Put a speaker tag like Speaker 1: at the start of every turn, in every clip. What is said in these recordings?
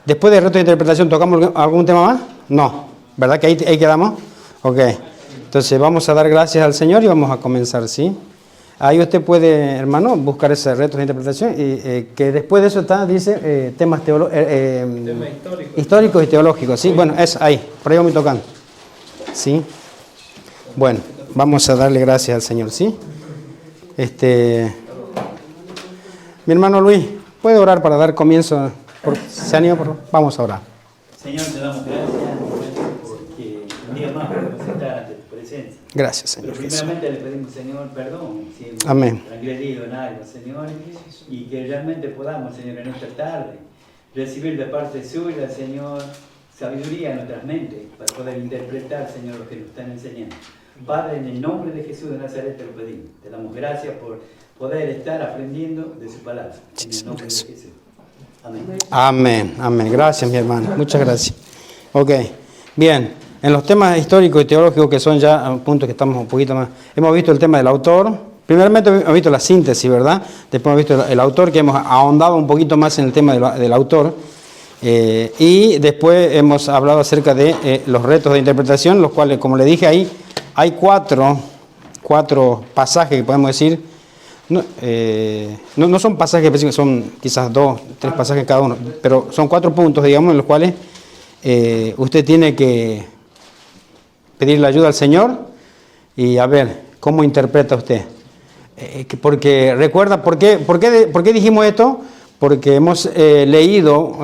Speaker 1: Después del reto de interpretación, ¿tocamos algún tema más? No, ¿verdad que ahí quedamos? Ok, entonces vamos a dar gracias al Señor y vamos a comenzar, ¿sí? Ahí usted puede, hermano, buscar ese reto de interpretación y que después de eso está, dice, temas históricos y teológicos, ¿sí? Bueno, es ahí, por ahí vamos tocando, ¿sí? Bueno, vamos a darle gracias al Señor, ¿sí? Mi hermano Luis, ¿puede orar para dar comienzo? ¿Se anima? Vamos a orar.
Speaker 2: Señor, te damos gracias porque un día más podemos estar ante tu presencia.
Speaker 1: Gracias, Señor.
Speaker 2: Pero primeramente le pedimos, Señor, perdón si hemos transgredido en algo, Señor, y que realmente podamos, Señor, en esta tarde recibir de parte suya, Señor, sabiduría en nuestras mentes para poder interpretar, Señor, lo que nos están enseñando. Padre, en el nombre de Jesús de Nazaret te lo pedimos. Te damos gracias por poder estar aprendiendo de su palabra. En el nombre de Jesús. Amén.
Speaker 1: Amén, amén. Gracias, mi hermano. Muchas gracias. Ok, bien. En los temas históricos y teológicos, que son ya puntos que estamos un poquito más... Hemos visto el tema del autor. Primeramente hemos visto la síntesis, ¿verdad? Después hemos visto el autor, que hemos ahondado un poquito más en el tema del autor. Y después hemos hablado acerca de los retos de interpretación, los cuales, como le dije ahí, hay cuatro pasajes que podemos decir... No son pasajes específicos, son quizás 2, 3 pasajes cada uno, pero son 4 puntos, digamos, en los cuales usted tiene que pedirle ayuda al Señor y a ver cómo interpreta usted. Porque recuerda, ¿por qué dijimos esto? Porque hemos leído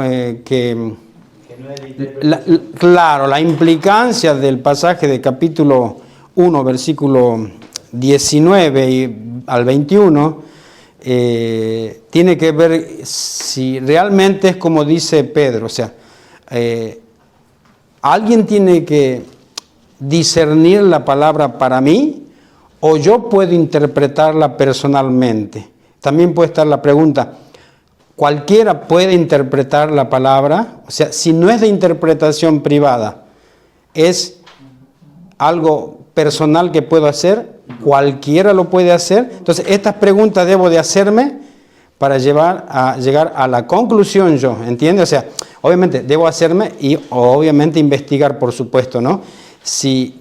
Speaker 1: que la implicancia del pasaje de capítulo 1, versículo 19 al 21, tiene que ver si realmente es como dice Pedro, o sea, alguien tiene que discernir la palabra para mí o yo puedo interpretarla personalmente. También puede estar la pregunta, ¿cualquiera puede interpretar la palabra? O sea, si no es de interpretación privada, es algo personal que puedo hacer, cualquiera lo puede hacer. Entonces, estas preguntas debo de hacerme para llegar a la conclusión yo, ¿entiende? O sea, obviamente debo hacerme y obviamente investigar, por supuesto, ¿no? Si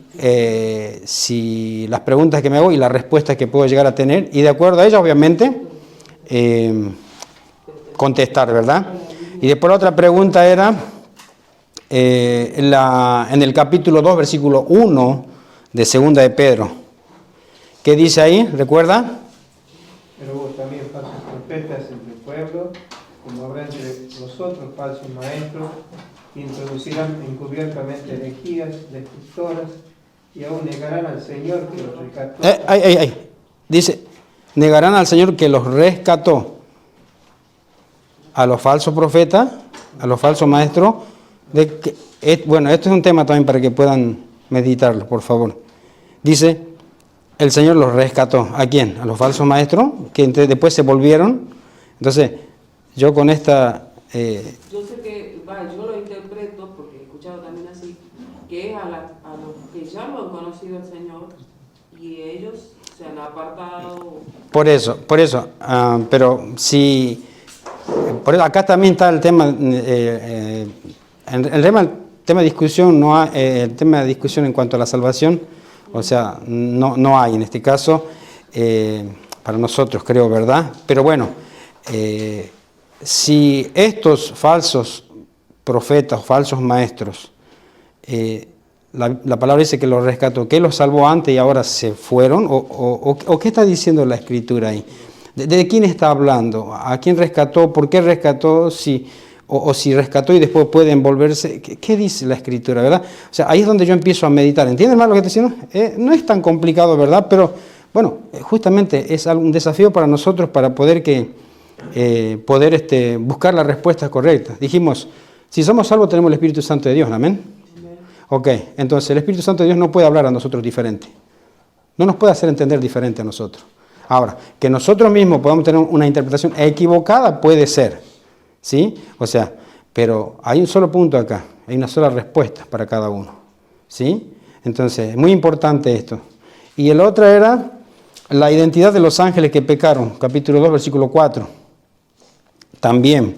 Speaker 1: las preguntas que me hago y las respuestas que puedo llegar a tener, y de acuerdo a ellas, obviamente, contestar, ¿verdad? Y después la otra pregunta era, en el capítulo 2, versículo 1 de Segunda de Pedro. ¿Qué dice ahí? ¿Recuerda?
Speaker 3: Pero vos también falsos profetas entre el pueblo, como habrá entre vosotros falsos maestros, que introducirán encubiertamente herejías destructoras y aún negarán al Señor que los rescató.
Speaker 1: Dice, negarán al Señor que los rescató. A los falsos profetas, a los falsos maestros. Bueno, esto es un tema también para que puedan meditarlo, por favor. Dice, el Señor los rescató. ¿A quién? A los falsos maestros, que después se volvieron. Entonces, yo con esta...
Speaker 4: Yo sé que, yo lo interpreto, porque he escuchado también así, que es a los que ya lo han conocido al Señor y ellos se han apartado. Por eso, pero si... Por eso acá también está el tema... el tema de discusión, el tema de discusión en cuanto a la salvación, o sea, no hay en este caso, para nosotros creo, ¿verdad? Pero bueno, si estos falsos profetas, falsos maestros, la palabra dice que los rescató, que los salvó antes y ahora se fueron, o ¿qué está diciendo la Escritura ahí? ¿De quién está hablando? ¿A quién rescató? ¿Por qué rescató? O si rescató y después puede envolverse. ¿Qué dice la Escritura, verdad? O sea, ahí es donde yo empiezo a meditar. ¿Entienden más lo que estoy diciendo? No es tan complicado, ¿verdad? Pero, bueno, justamente es un desafío para nosotros para poder buscar la respuesta correcta. Dijimos, si somos salvos tenemos el Espíritu Santo de Dios, ¿amén? Ok, entonces el Espíritu Santo de Dios no puede hablar a nosotros diferente. No nos puede hacer entender diferente a nosotros. Ahora, que nosotros mismos podamos tener una interpretación equivocada puede ser, ¿sí? O sea, pero hay un solo punto acá, hay una sola respuesta para cada uno, ¿sí? Entonces, es muy importante esto. Y el otro era la identidad de los ángeles que pecaron, capítulo 2, versículo 4. También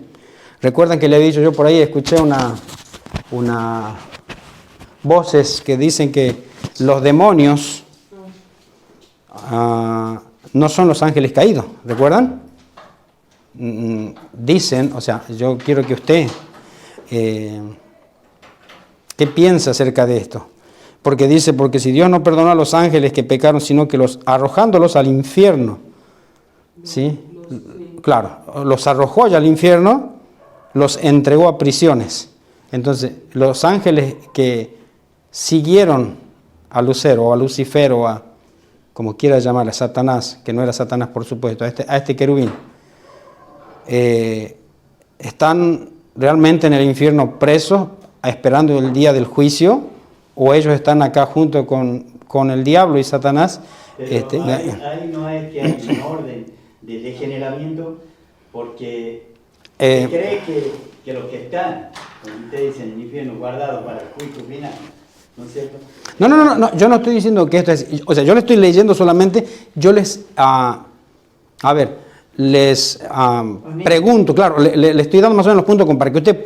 Speaker 1: Recuerdan que le he dicho yo por ahí, escuché voces que dicen que los demonios no son los ángeles caídos, ¿recuerdan? Dicen, o sea, yo quiero que usted, ¿qué piensa acerca de esto? Porque dice, porque si Dios no perdonó a los ángeles que pecaron, sino que los arrojándolos al infierno, ¿sí? Claro, los arrojó ya al infierno, los entregó a prisiones. Entonces, los ángeles que siguieron a Lucero, o a Lucifer, o a, como quiera llamarle, a Satanás, que no era Satanás por supuesto, a este querubín, ¿están realmente en el infierno presos, esperando el día del juicio? ¿O ellos están acá junto con el diablo y Satanás?
Speaker 2: Pero ahí no es que hay un orden de degeneramiento, porque se cree que los que están, como ustedes dicen, en el infierno guardados para el juicio final, ¿no es cierto?
Speaker 1: No, yo no estoy diciendo que esto es, o sea, yo le estoy leyendo solamente, yo les, les pregunto, claro, le estoy dando más o menos los puntos para que usted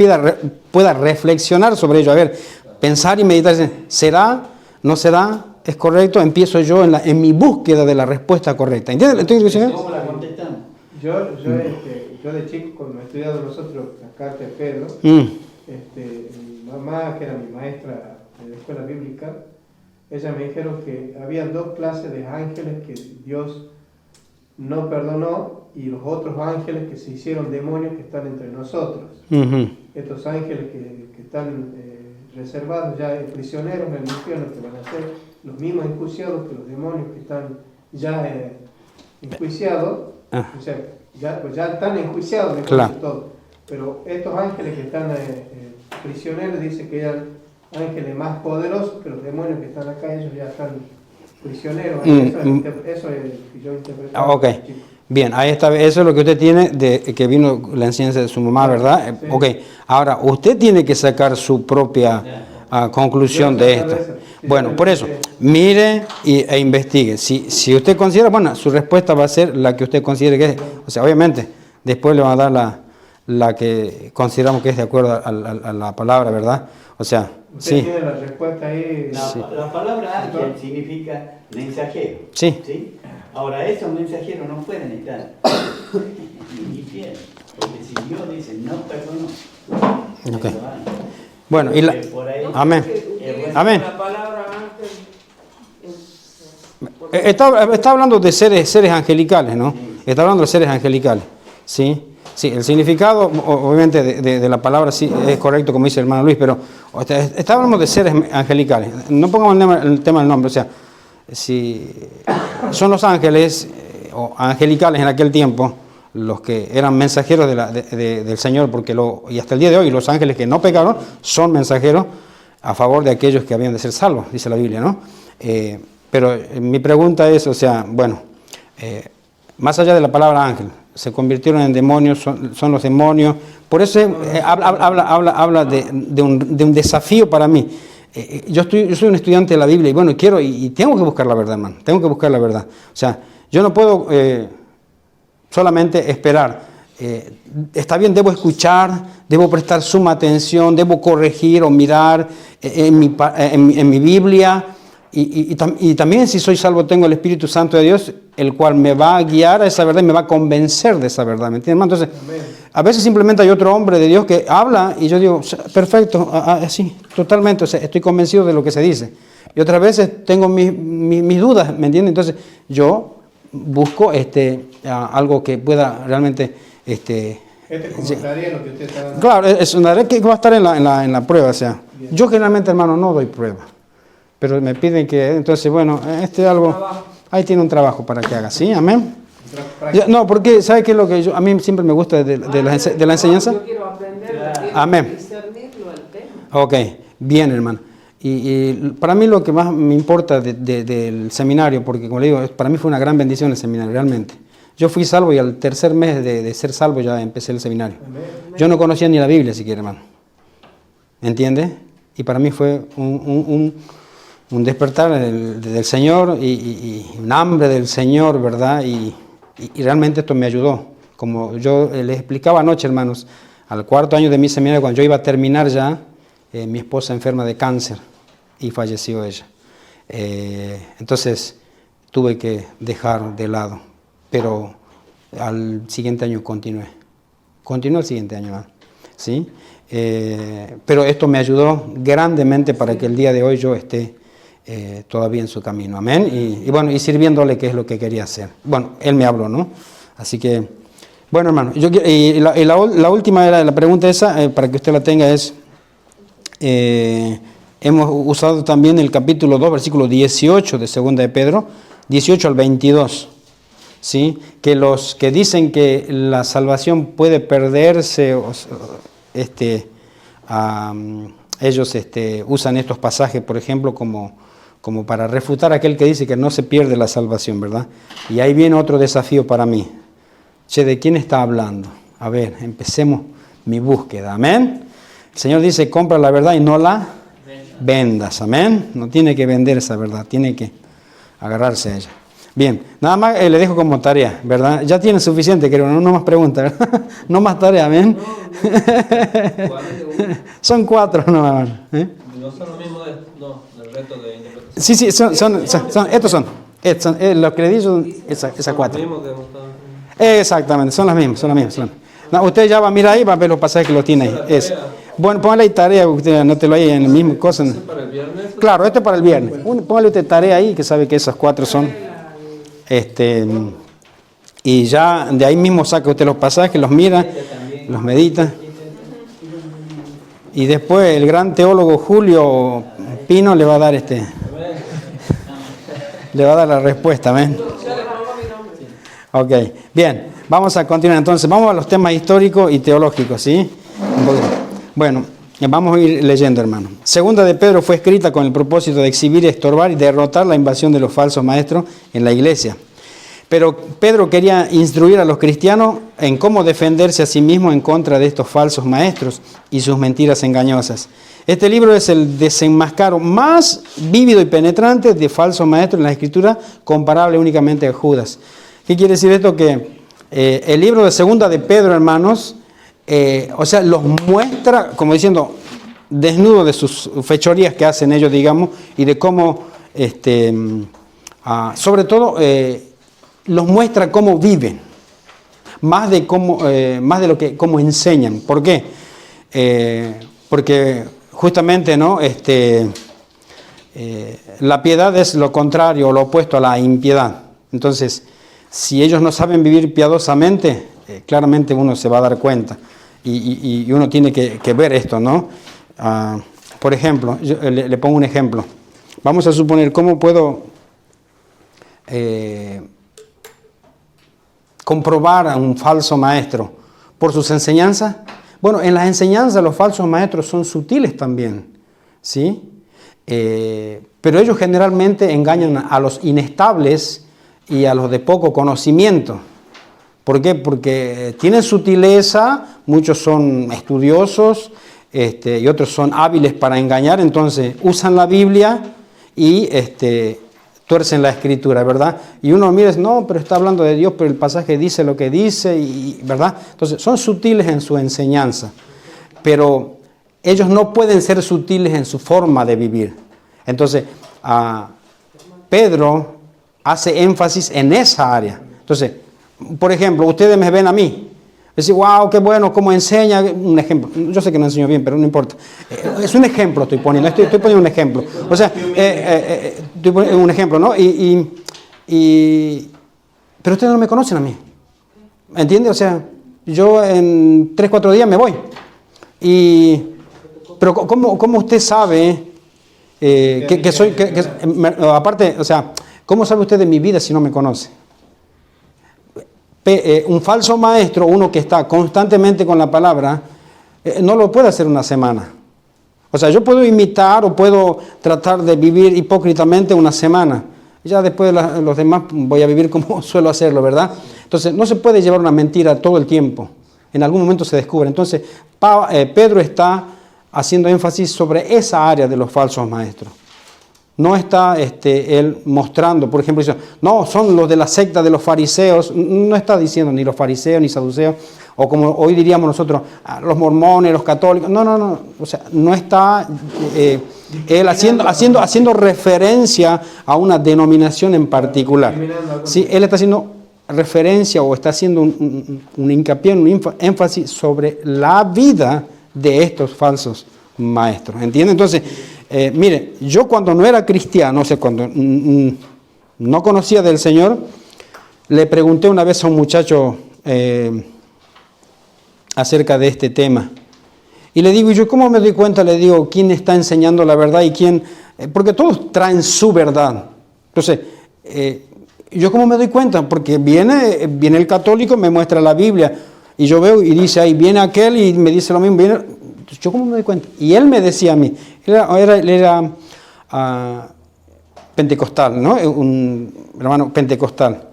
Speaker 1: pueda reflexionar sobre ello, a ver, pensar y meditar, ¿será? ¿No será? ¿Es correcto? Empiezo yo en mi búsqueda de la respuesta correcta. ¿Entiendes?
Speaker 2: ¿Cómo la contestamos?
Speaker 3: Yo de chico, cuando he estudiado nosotros la carta de Pedro, mi mamá, que era mi maestra de la escuela bíblica, ella me dijeron que había dos clases de ángeles que Dios no perdonó y los otros ángeles que se hicieron demonios que están entre nosotros. Estos ángeles que están reservados ya prisioneros en el infierno, que van a ser los mismos enjuiciados que los demonios que están ya enjuiciados, o sea, ya están enjuiciados,
Speaker 1: claro.
Speaker 3: Todo. Pero estos ángeles que están prisioneros, dice que eran ángeles más poderosos que los demonios que están acá, ellos ya están prisioneros. Eso es que yo interpreto.
Speaker 1: Ok, bien, ahí está, eso es lo que usted tiene de que vino la enseñanza de su mamá, ¿verdad? Sí. Ok, ahora usted tiene que sacar su propia conclusión de esto. Bueno, por eso, mire e investigue. Si usted considera, bueno, su respuesta va a ser la que usted considere que es. O sea, obviamente, después le van a dar la que consideramos que es de acuerdo a la palabra, ¿verdad? O sea,
Speaker 3: usted
Speaker 1: sí.
Speaker 3: tiene la respuesta ahí.
Speaker 2: La palabra ángel significa mensajero.
Speaker 1: Sí.
Speaker 2: Ahora, esos mensajeros no pueden estar en el infierno, porque si Dios dice no perdonó.
Speaker 1: Okay. Bueno, y amén. Amén.
Speaker 5: La palabra ángel
Speaker 1: está hablando de seres angelicales, ¿no? Está hablando de seres angelicales, ¿sí? Sí, el significado, obviamente, de la palabra sí es correcto, como dice el hermano Luis, pero está hablando de seres angelicales. No pongamos el tema del nombre, o sea, si son los ángeles o angelicales en aquel tiempo, los que eran mensajeros del Señor, y hasta el día de hoy los ángeles que no pecaron son mensajeros a favor de aquellos que habían de ser salvos, dice la Biblia, ¿no? Pero mi pregunta es, o sea, bueno, más allá de la palabra ángel, se convirtieron en demonios, son los demonios, por eso habla de un desafío para mí. Yo soy un estudiante de la Biblia y bueno, quiero y tengo que buscar la verdad, hermano, tengo que buscar la verdad. O sea, yo no puedo solamente esperar. Está bien, debo escuchar, debo prestar suma atención, debo corregir o mirar en mi Biblia y también si soy salvo tengo el Espíritu Santo de Dios, el cual me va a guiar a esa verdad y me va a convencer de esa verdad, ¿me entiendes? Entonces, a veces simplemente hay otro hombre de Dios que habla y yo digo, perfecto, sí, totalmente, o sea, estoy convencido de lo que se dice. Y otras veces tengo mis dudas, ¿me entiendes? Entonces, yo busco algo que pueda realmente
Speaker 3: como tarea lo que usted está dando.
Speaker 1: Claro, es una tarea que va a estar en la prueba, o sea. Bien. Yo generalmente, hermano, no doy prueba, pero me piden que, entonces, bueno, ahí tiene un trabajo para que haga, ¿sí? Amén. No, porque, ¿sabe qué es lo que a mí siempre me gusta de la enseñanza?
Speaker 5: Yo quiero aprender,
Speaker 1: amén.
Speaker 5: Discernirlo al tema.
Speaker 1: Ok, bien, hermano. Y para mí lo que más me importa del seminario, porque como le digo, para mí fue una gran bendición el seminario, realmente. Yo fui salvo y al tercer mes de ser salvo ya empecé el seminario. Yo no conocía ni la Biblia siquiera, hermano. ¿Entiende? Y para mí fue un despertar del Señor y un hambre del Señor, ¿verdad? Y realmente esto me ayudó. Como yo les explicaba anoche, hermanos, al cuarto año de mi seminario, cuando yo iba a terminar ya, mi esposa enferma de cáncer y falleció ella. Entonces tuve que dejar de lado, pero al siguiente año continué el siguiente año, ¿no? ¿Sí? Pero esto me ayudó grandemente para que el día de hoy yo esté todavía en su camino, amén, y bueno, y sirviéndole, que es lo que quería hacer. Bueno, él me habló, ¿no? Así que, bueno, hermano, la última era la pregunta esa, para que usted la tenga, es, hemos usado también el capítulo 2, versículo 18 de 2 de Pedro, 18 al 22, ¿sí? Que los que dicen que la salvación puede perderse, ellos usan estos pasajes, por ejemplo, como para refutar a aquel que dice que no se pierde la salvación, ¿verdad? Y ahí viene otro desafío para mí. Che, ¿de quién está hablando? A ver, empecemos mi búsqueda, amén. El Señor dice, compra la verdad y no la vendas, amén. No tiene que vender esa verdad, tiene que agarrarse a ella. Bien, nada más le dejo como tarea, ¿verdad? Ya tiene suficiente, creo, no más preguntas, ¿verdad? No más tarea, amén. Son 4 nomás.
Speaker 6: No son los mismos del reto de interpretación.
Speaker 1: Sí, estos son. Los que le digo son esas 4. Exactamente, son las mismas. No, usted ya va a mirar ahí, va a ver los pasajes que lo tiene ahí. Bueno, póngale ahí tarea, usted anótelo ahí en el mismo cosa.
Speaker 6: ¿Este es para el viernes?
Speaker 1: Claro, este es para el viernes. Póngale usted tarea ahí, que sabe que esas 4 son. Y ya de ahí mismo saca usted los pasajes, los mira, los medita. Y después el gran teólogo Julio Pino le va a dar le va a dar la respuesta, ¿ven? Ok, bien, vamos a continuar entonces, vamos a los temas históricos y teológicos, ¿sí? Bueno, vamos a ir leyendo, hermano. Segunda de Pedro fue escrita con el propósito de exhibir, estorbar y derrotar la invasión de los falsos maestros en la iglesia. Pero Pedro quería instruir a los cristianos en cómo defenderse a sí mismos en contra de estos falsos maestros y sus mentiras engañosas. Este libro es el desenmascaro más vívido y penetrante de falsos maestros en la Escritura, comparable únicamente a Judas. ¿Qué quiere decir esto? Que el libro de Segunda de Pedro, hermanos, los muestra, como diciendo, desnudo de sus fechorías que hacen ellos, digamos, y de cómo, sobre todo, los muestra cómo viven, más de cómo enseñan. ¿Por qué? Porque justamente, ¿no? La piedad es lo contrario o lo opuesto a la impiedad. Entonces, si ellos no saben vivir piadosamente, claramente uno se va a dar cuenta y uno tiene que ver esto, ¿no? Por ejemplo, yo le pongo un ejemplo. Vamos a suponer, ¿cómo puedo comprobar a un falso maestro? ¿Por sus enseñanzas? Bueno, en las enseñanzas los falsos maestros son sutiles también, ¿sí? Pero ellos generalmente engañan a los inestables y a los de poco conocimiento. ¿Por qué? Porque tienen sutileza, muchos son estudiosos y otros son hábiles para engañar, entonces usan la Biblia y tuercen la Escritura, ¿verdad? Y uno mira, no, pero está hablando de Dios, pero el pasaje dice lo que dice, ¿verdad? Entonces, son sutiles en su enseñanza, pero ellos no pueden ser sutiles en su forma de vivir. Entonces, Pedro hace énfasis en esa área. Entonces, por ejemplo, ustedes me ven a mí, decir, wow, qué bueno, cómo enseña, un ejemplo. Yo sé que no enseño bien, pero no importa. Es un ejemplo estoy poniendo, estoy poniendo un ejemplo. O sea, estoy poniendo un ejemplo, ¿no? Pero ustedes no me conocen a mí. ¿Entiende? O sea, yo en 3-4 días me voy. Pero ¿cómo usted sabe que soy, aparte, o sea, ¿cómo sabe usted de mi vida si no me conoce? Un falso maestro, uno que está constantemente con la palabra, no lo puede hacer una semana. O sea, yo puedo imitar o puedo tratar de vivir hipócritamente una semana. Ya después los demás voy a vivir como suelo hacerlo, ¿verdad? Entonces, no se puede llevar una mentira todo el tiempo. En algún momento se descubre. Entonces, Pedro está haciendo énfasis sobre esa área de los falsos maestros. No está él mostrando, por ejemplo, diciendo, no, son los de la secta de los fariseos. No está diciendo ni los fariseos ni saduceos. o como hoy diríamos nosotros, los mormones, los católicos. No. O sea, no está él haciendo referencia a una denominación en particular. Sí, él está haciendo referencia o está haciendo un hincapié, un énfasis sobre la vida de estos falsos maestros. ¿Entiende? Entonces, mire, yo cuando no era cristiano, o sea, cuando no conocía del Señor, le pregunté una vez a un muchacho acerca de este tema. Y le digo, yo cómo me doy cuenta, le digo, quién está enseñando la verdad y quién, porque todos traen su verdad. Entonces, yo cómo me doy cuenta, porque viene el católico, me muestra la Biblia, y yo veo y dice, ahí viene aquel y me dice lo mismo, entonces, yo cómo me doy cuenta. Y él me decía a mí, él era pentecostal, ¿no? Un hermano pentecostal.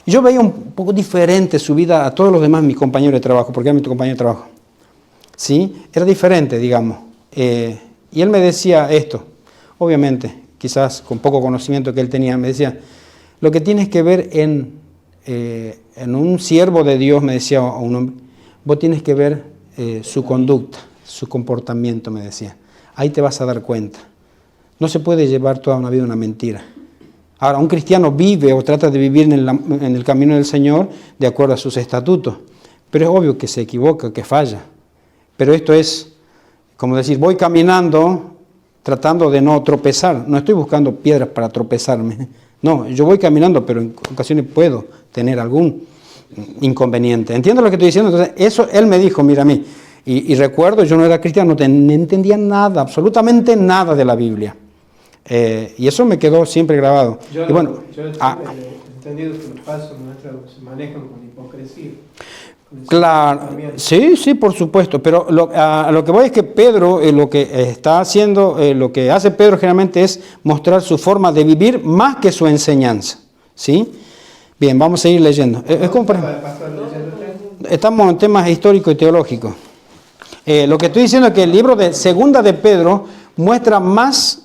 Speaker 1: Y yo veía un poco diferente su vida a todos los demás mis compañeros de trabajo, porque era mi compañero de trabajo. ¿Sí? Era diferente, digamos. Y él me decía esto, obviamente, quizás con poco conocimiento que él tenía, me decía, lo que tienes que ver en un siervo de Dios, me decía a un hombre, vos tienes que ver su conducta, su comportamiento, me decía. Ahí te vas a dar cuenta. No se puede llevar toda una vida una mentira. Ahora, un cristiano vive o trata de vivir en el camino del Señor de acuerdo a sus estatutos, pero es obvio que se equivoca, que falla. Pero esto es, como decir, voy caminando tratando de no tropezar. No estoy buscando piedras para tropezarme. No, yo voy caminando, pero en ocasiones puedo tener algún inconveniente. ¿Entiendes lo que estoy diciendo? Entonces, eso él me dijo, mira a mí. Y recuerdo, yo no era cristiano, no entendía nada, absolutamente nada de la Biblia. Y eso me quedó siempre grabado.
Speaker 3: Yo
Speaker 1: y bueno,
Speaker 3: he entendido que los falsos maestros se manejan con hipocresía.
Speaker 1: Claro, sí, por supuesto, pero a lo que voy es que Pedro, lo que está haciendo, lo que hace Pedro generalmente es mostrar su forma de vivir más que su enseñanza, ¿sí? Bien, vamos a seguir leyendo. Estamos en temas históricos y teológicos. Lo que estoy diciendo es que el libro de Segunda de Pedro muestra más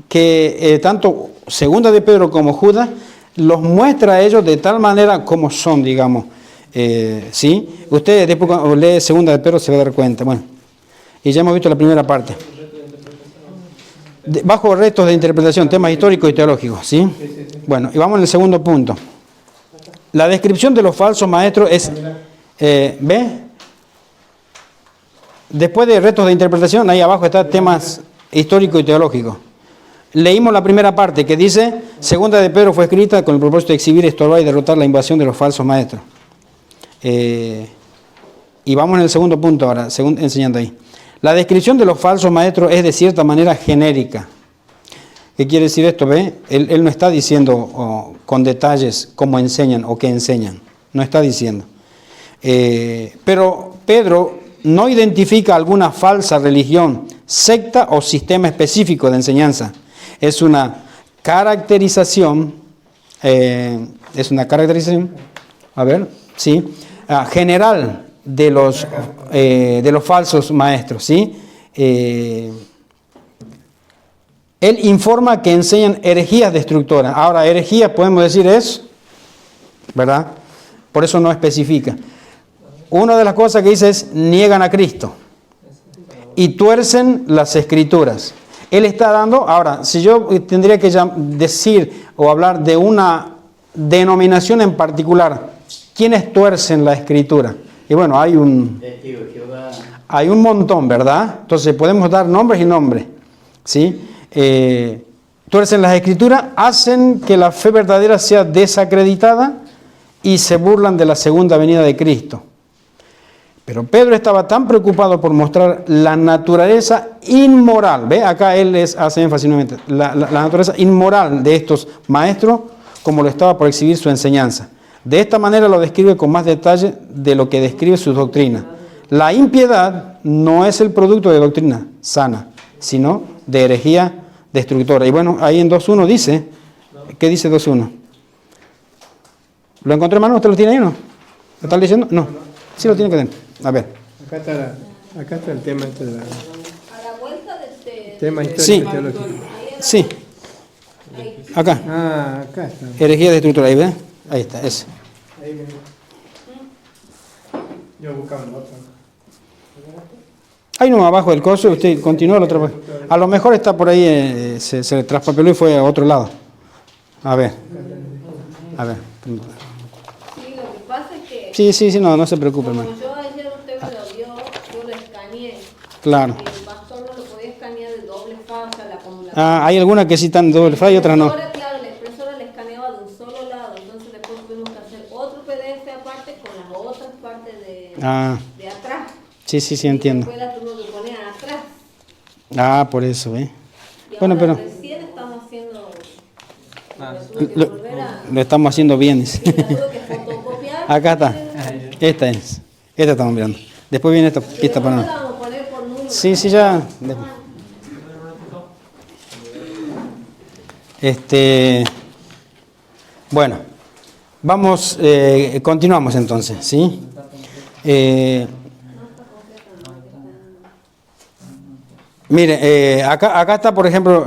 Speaker 1: que tanto Segunda de Pedro como Judas, los muestra a ellos de tal manera como son, digamos. ¿Sí? Usted después cuando lee Segunda de Pedro se va a dar cuenta. Bueno, y ya hemos visto la primera parte. Bajo retos de interpretación, temas históricos y teológicos, ¿sí? Bueno, y vamos en el segundo punto. La descripción de los falsos maestros es, ¿ve? Después de retos de interpretación, ahí abajo está temas históricos y teológicos. Leímos la primera parte que dice, Segunda de Pedro fue escrita con el propósito de exhibir, estorbar y derrotar la invasión de los falsos maestros. Y vamos en el segundo punto ahora, enseñando ahí. La descripción de los falsos maestros es de cierta manera genérica. ¿Qué quiere decir esto? ¿Ve? Él no está diciendo con detalles cómo enseñan o qué enseñan. No está diciendo. Pero Pedro no identifica alguna falsa religión, secta o sistema específico de enseñanza. Es una caracterización, a ver, sí, general de los falsos maestros, ¿sí? Él informa que enseñan herejías destructoras. Ahora, herejía podemos decir es, ¿verdad? Por eso no especifica. Una de las cosas que dice es, niegan a Cristo y tuercen las Escrituras. Él está dando, ahora, si yo tendría que decir o hablar de una denominación en particular, ¿quiénes tuercen la Escritura? Y bueno, hay un montón, ¿verdad? Entonces podemos dar nombres y nombres, ¿sí? Tuercen las Escrituras, hacen que la fe verdadera sea desacreditada y se burlan de la segunda venida de Cristo. Pero Pedro estaba tan preocupado por mostrar la naturaleza inmoral, ¿ve? Acá él hace énfasis nuevamente, la naturaleza inmoral de estos maestros, como lo estaba por exhibir su enseñanza. De esta manera lo describe con más detalle de lo que describe su doctrina. La impiedad no es el producto de doctrina sana, sino de herejía destructora. Y bueno, ahí en 2.1 dice, ¿qué dice 2.1? ¿Lo encontré, hermano? ¿Usted lo tiene ahí o no? ¿Lo está leyendo? No. Sí lo tiene que tener. A ver.
Speaker 3: Acá está el tema de la...
Speaker 5: A la vuelta de este...
Speaker 3: Tema histórico
Speaker 1: Sí.
Speaker 3: y teológico.
Speaker 1: Sí. Acá.
Speaker 3: Ah, acá está.
Speaker 1: Herejía destructora, ahí ve. Ahí está, ese.
Speaker 3: Ahí viene. Yo buscaba la otra.
Speaker 1: Ahí no abajo del coso, usted continúa la otra vez. A lo mejor está por ahí, se traspapeló y fue a otro lado. A ver. A ver.
Speaker 5: Sí, lo que pasa es que,
Speaker 1: Sí, no se preocupe,
Speaker 5: como
Speaker 1: hermano.
Speaker 5: yo ayer usted me lo dio, yo lo escaneé.
Speaker 1: Claro.
Speaker 5: Y el pastor no lo podía escanear de doble fase a la acumulación.
Speaker 1: Ah, hay algunas que sí están doble file y otras no.
Speaker 5: Ahora, claro, la impresora le escaneaba de un solo lado, entonces después tuvimos que hacer otro PDF aparte con las otras partes de atrás.
Speaker 1: Sí, entiendo.
Speaker 5: Y después la tuvo que poner atrás.
Speaker 1: Ah, por eso, ¿eh?
Speaker 5: Y
Speaker 1: Bueno,
Speaker 5: ahora
Speaker 1: pero
Speaker 5: recién estamos haciendo... la tuve que volver a...
Speaker 1: lo estamos haciendo bien.
Speaker 5: Sí, la tuve que fotocopiar.
Speaker 1: Acá está. Esta es. Esta estamos mirando. Después viene esta
Speaker 5: Y
Speaker 1: pista
Speaker 5: después
Speaker 1: para
Speaker 5: la
Speaker 1: nada.
Speaker 5: vamos a poner por número.
Speaker 1: Sí, ya. Bueno, vamos, continuamos entonces, ¿sí? Mire, acá está, por ejemplo,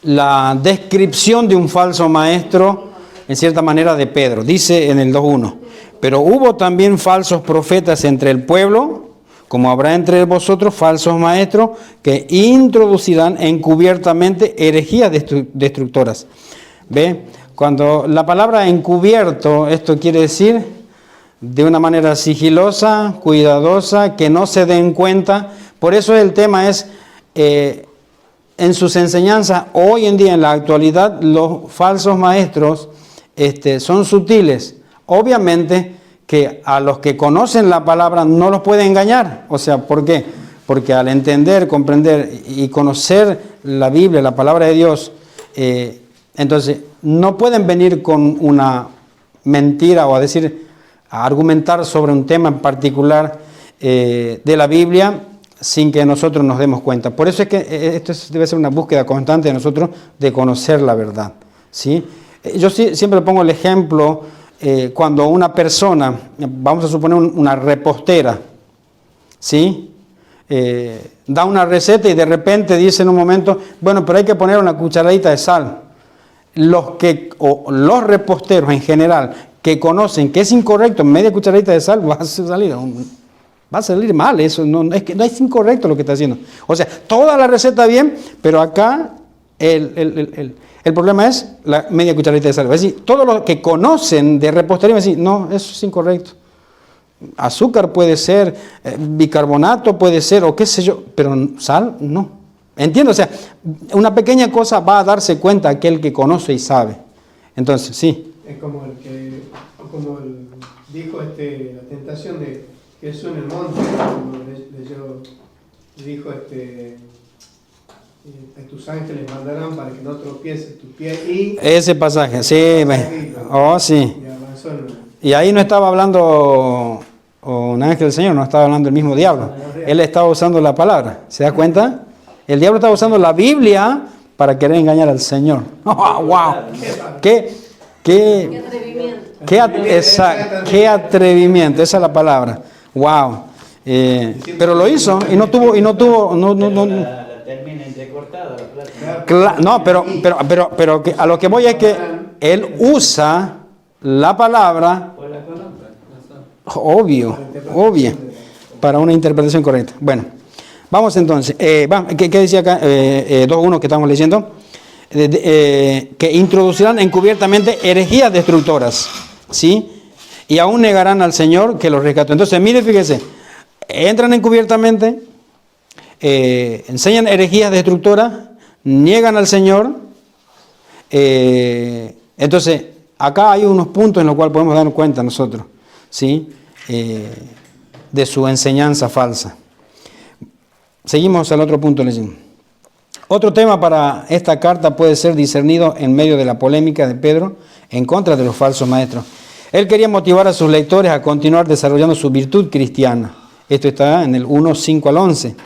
Speaker 1: la descripción de un falso maestro, en cierta manera, de Pedro. Dice en el 2.1, pero hubo también falsos profetas entre el pueblo, como habrá entre vosotros falsos maestros que introducirán encubiertamente herejías destructoras. ¿Ve? Cuando la palabra encubierto, esto quiere decir de una manera sigilosa, cuidadosa, que no se den cuenta. Por eso el tema es, en sus enseñanzas, hoy en día, en la actualidad, los falsos maestros son sutiles. Obviamente que a los que conocen la palabra no los puede engañar. O sea, ¿por qué? Porque al entender, comprender y conocer la Biblia, la palabra de Dios, entonces no pueden venir con una mentira o a argumentar sobre un tema en particular de la Biblia sin que nosotros nos demos cuenta. Por eso es que esto debe ser una búsqueda constante de nosotros de conocer la verdad, ¿sí? Yo siempre pongo el ejemplo cuando una persona, vamos a suponer una repostera, ¿sí? Da una receta y de repente dice en un momento, bueno, pero hay que poner una cucharadita de sal. Los reposteros en general que conocen que es incorrecto, media cucharadita de sal va a salir mal, eso no es incorrecto lo que está haciendo. O sea, toda la receta bien, pero acá el problema es la media cucharadita de sal. Es decir, todos los que conocen de repostería van a decir, no, eso es incorrecto. Azúcar puede ser, bicarbonato puede ser, o qué sé yo, pero sal no. ¿Entiendo? O sea, una pequeña cosa va a darse cuenta aquel que conoce y sabe. Entonces, sí.
Speaker 3: Es como dijo la tentación de Jesús en el monte, como dijo tus ángeles mandarán para que no tropieces tu pie y...
Speaker 1: Ese pasaje, sí. Sí. Y ahí no estaba hablando un ángel del Señor, no estaba hablando el mismo diablo. Él estaba usando la palabra. ¿Se da cuenta? El diablo estaba usando la Biblia para querer engañar al Señor. ¡Oh, wow! ¡Qué atrevimiento! ¡Qué atrevimiento! Esa es la palabra. ¡Wow! Pero lo hizo y no tuvo.
Speaker 2: La termina entrecortada la plata.
Speaker 1: No, pero a lo que voy es que él usa la palabra, obvio, para una interpretación correcta. Bueno, vamos entonces. ¿Qué decía acá? 2.1 que estamos leyendo. Que introducirán encubiertamente herejías destructoras, ¿sí? Y aún negarán al Señor que los rescató. Entonces, mire, fíjese, entran encubiertamente, enseñan herejías destructoras, niegan al Señor. Entonces, acá hay unos puntos en los cuales podemos darnos cuenta nosotros, ¿sí? De su enseñanza falsa. Seguimos al otro punto leyendo. Otro tema para esta carta puede ser discernido en medio de la polémica de Pedro en contra de los falsos maestros. Él quería motivar a sus lectores a continuar desarrollando su virtud cristiana. Esto está en el 1:5 al 11.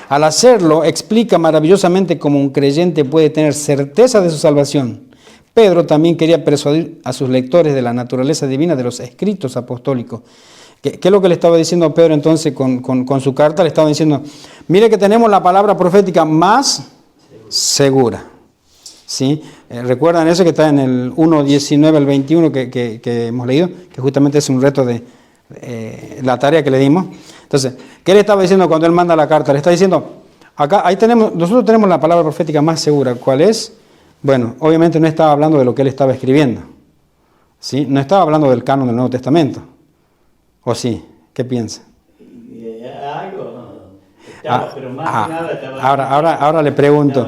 Speaker 1: Al hacerlo, explica maravillosamente cómo un creyente puede tener certeza de su salvación. Pedro también quería persuadir a sus lectores de la naturaleza divina de los escritos apostólicos. ¿Qué es lo que le estaba diciendo Pedro entonces con su carta? Le estaba diciendo, mire que tenemos la palabra profética más segura. ¿Sí? ¿Recuerdan eso que está en el 1:19 al 21 que hemos leído? Que justamente es un reto de la tarea que le dimos. Entonces, ¿qué le estaba diciendo cuando él manda la carta? Le está diciendo, acá, nosotros tenemos la palabra profética más segura. ¿Cuál es? Bueno, obviamente no estaba hablando de lo que él estaba escribiendo. ¿Sí? No estaba hablando del canon del Nuevo Testamento. ¿O sí? ¿Qué piensa?
Speaker 2: Algo estaba, pero más que nada estaba...
Speaker 1: Ahora le pregunto,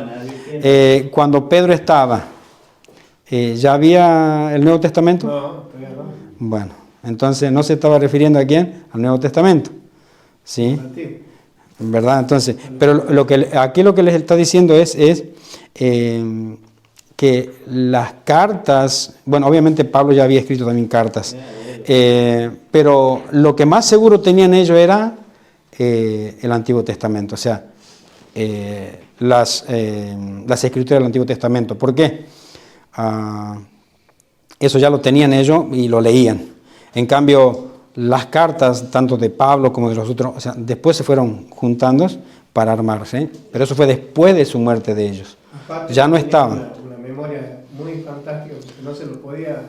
Speaker 1: cuando Pedro estaba, ¿ya había el Nuevo Testamento?
Speaker 3: No, todavía no.
Speaker 1: Bueno, entonces no se estaba refiriendo a quién, al Nuevo Testamento, ¿sí?
Speaker 3: Antiguo.
Speaker 1: ¿Verdad? Entonces, pero aquí lo que les está diciendo es que las cartas, bueno, obviamente Pablo ya había escrito también cartas, pero lo que más seguro tenían ellos era el Antiguo Testamento, o sea, las escrituras del Antiguo Testamento. ¿Por qué? Eso ya lo tenían ellos y lo leían. En cambio, las cartas, tanto de Pablo como de los otros, o sea, después se fueron juntando para armarse, pero eso fue después de su muerte de ellos.
Speaker 3: Aparte,
Speaker 1: Ya no
Speaker 3: tenía
Speaker 1: estaban.
Speaker 3: una memoria muy fantástica, porque no se lo podía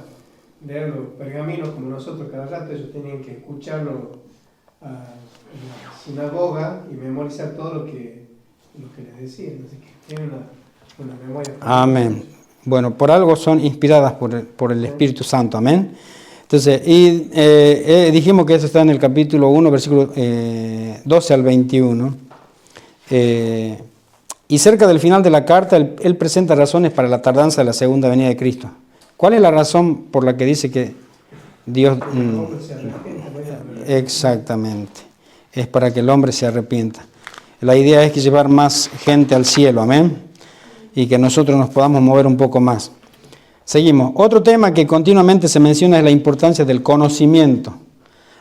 Speaker 3: leer los pergaminos como nosotros cada rato, ellos tenían que escucharlo en la sinagoga y memorizar todo lo que les decían. Así que tiene una memoria fantástica.
Speaker 1: Amén. Bueno, por algo son inspiradas por el Espíritu Santo, amén. Entonces, dijimos que eso está en el capítulo 1, versículo 12 al 21. Y cerca del final de la carta, él presenta razones para la tardanza de la segunda venida de Cristo. ¿Cuál es la razón por la que dice que Dios... exactamente, es para que el hombre se arrepienta. La idea es que llevar más gente al cielo, amén, y que nosotros nos podamos mover un poco más. Seguimos. Otro tema que continuamente se menciona es la importancia del conocimiento.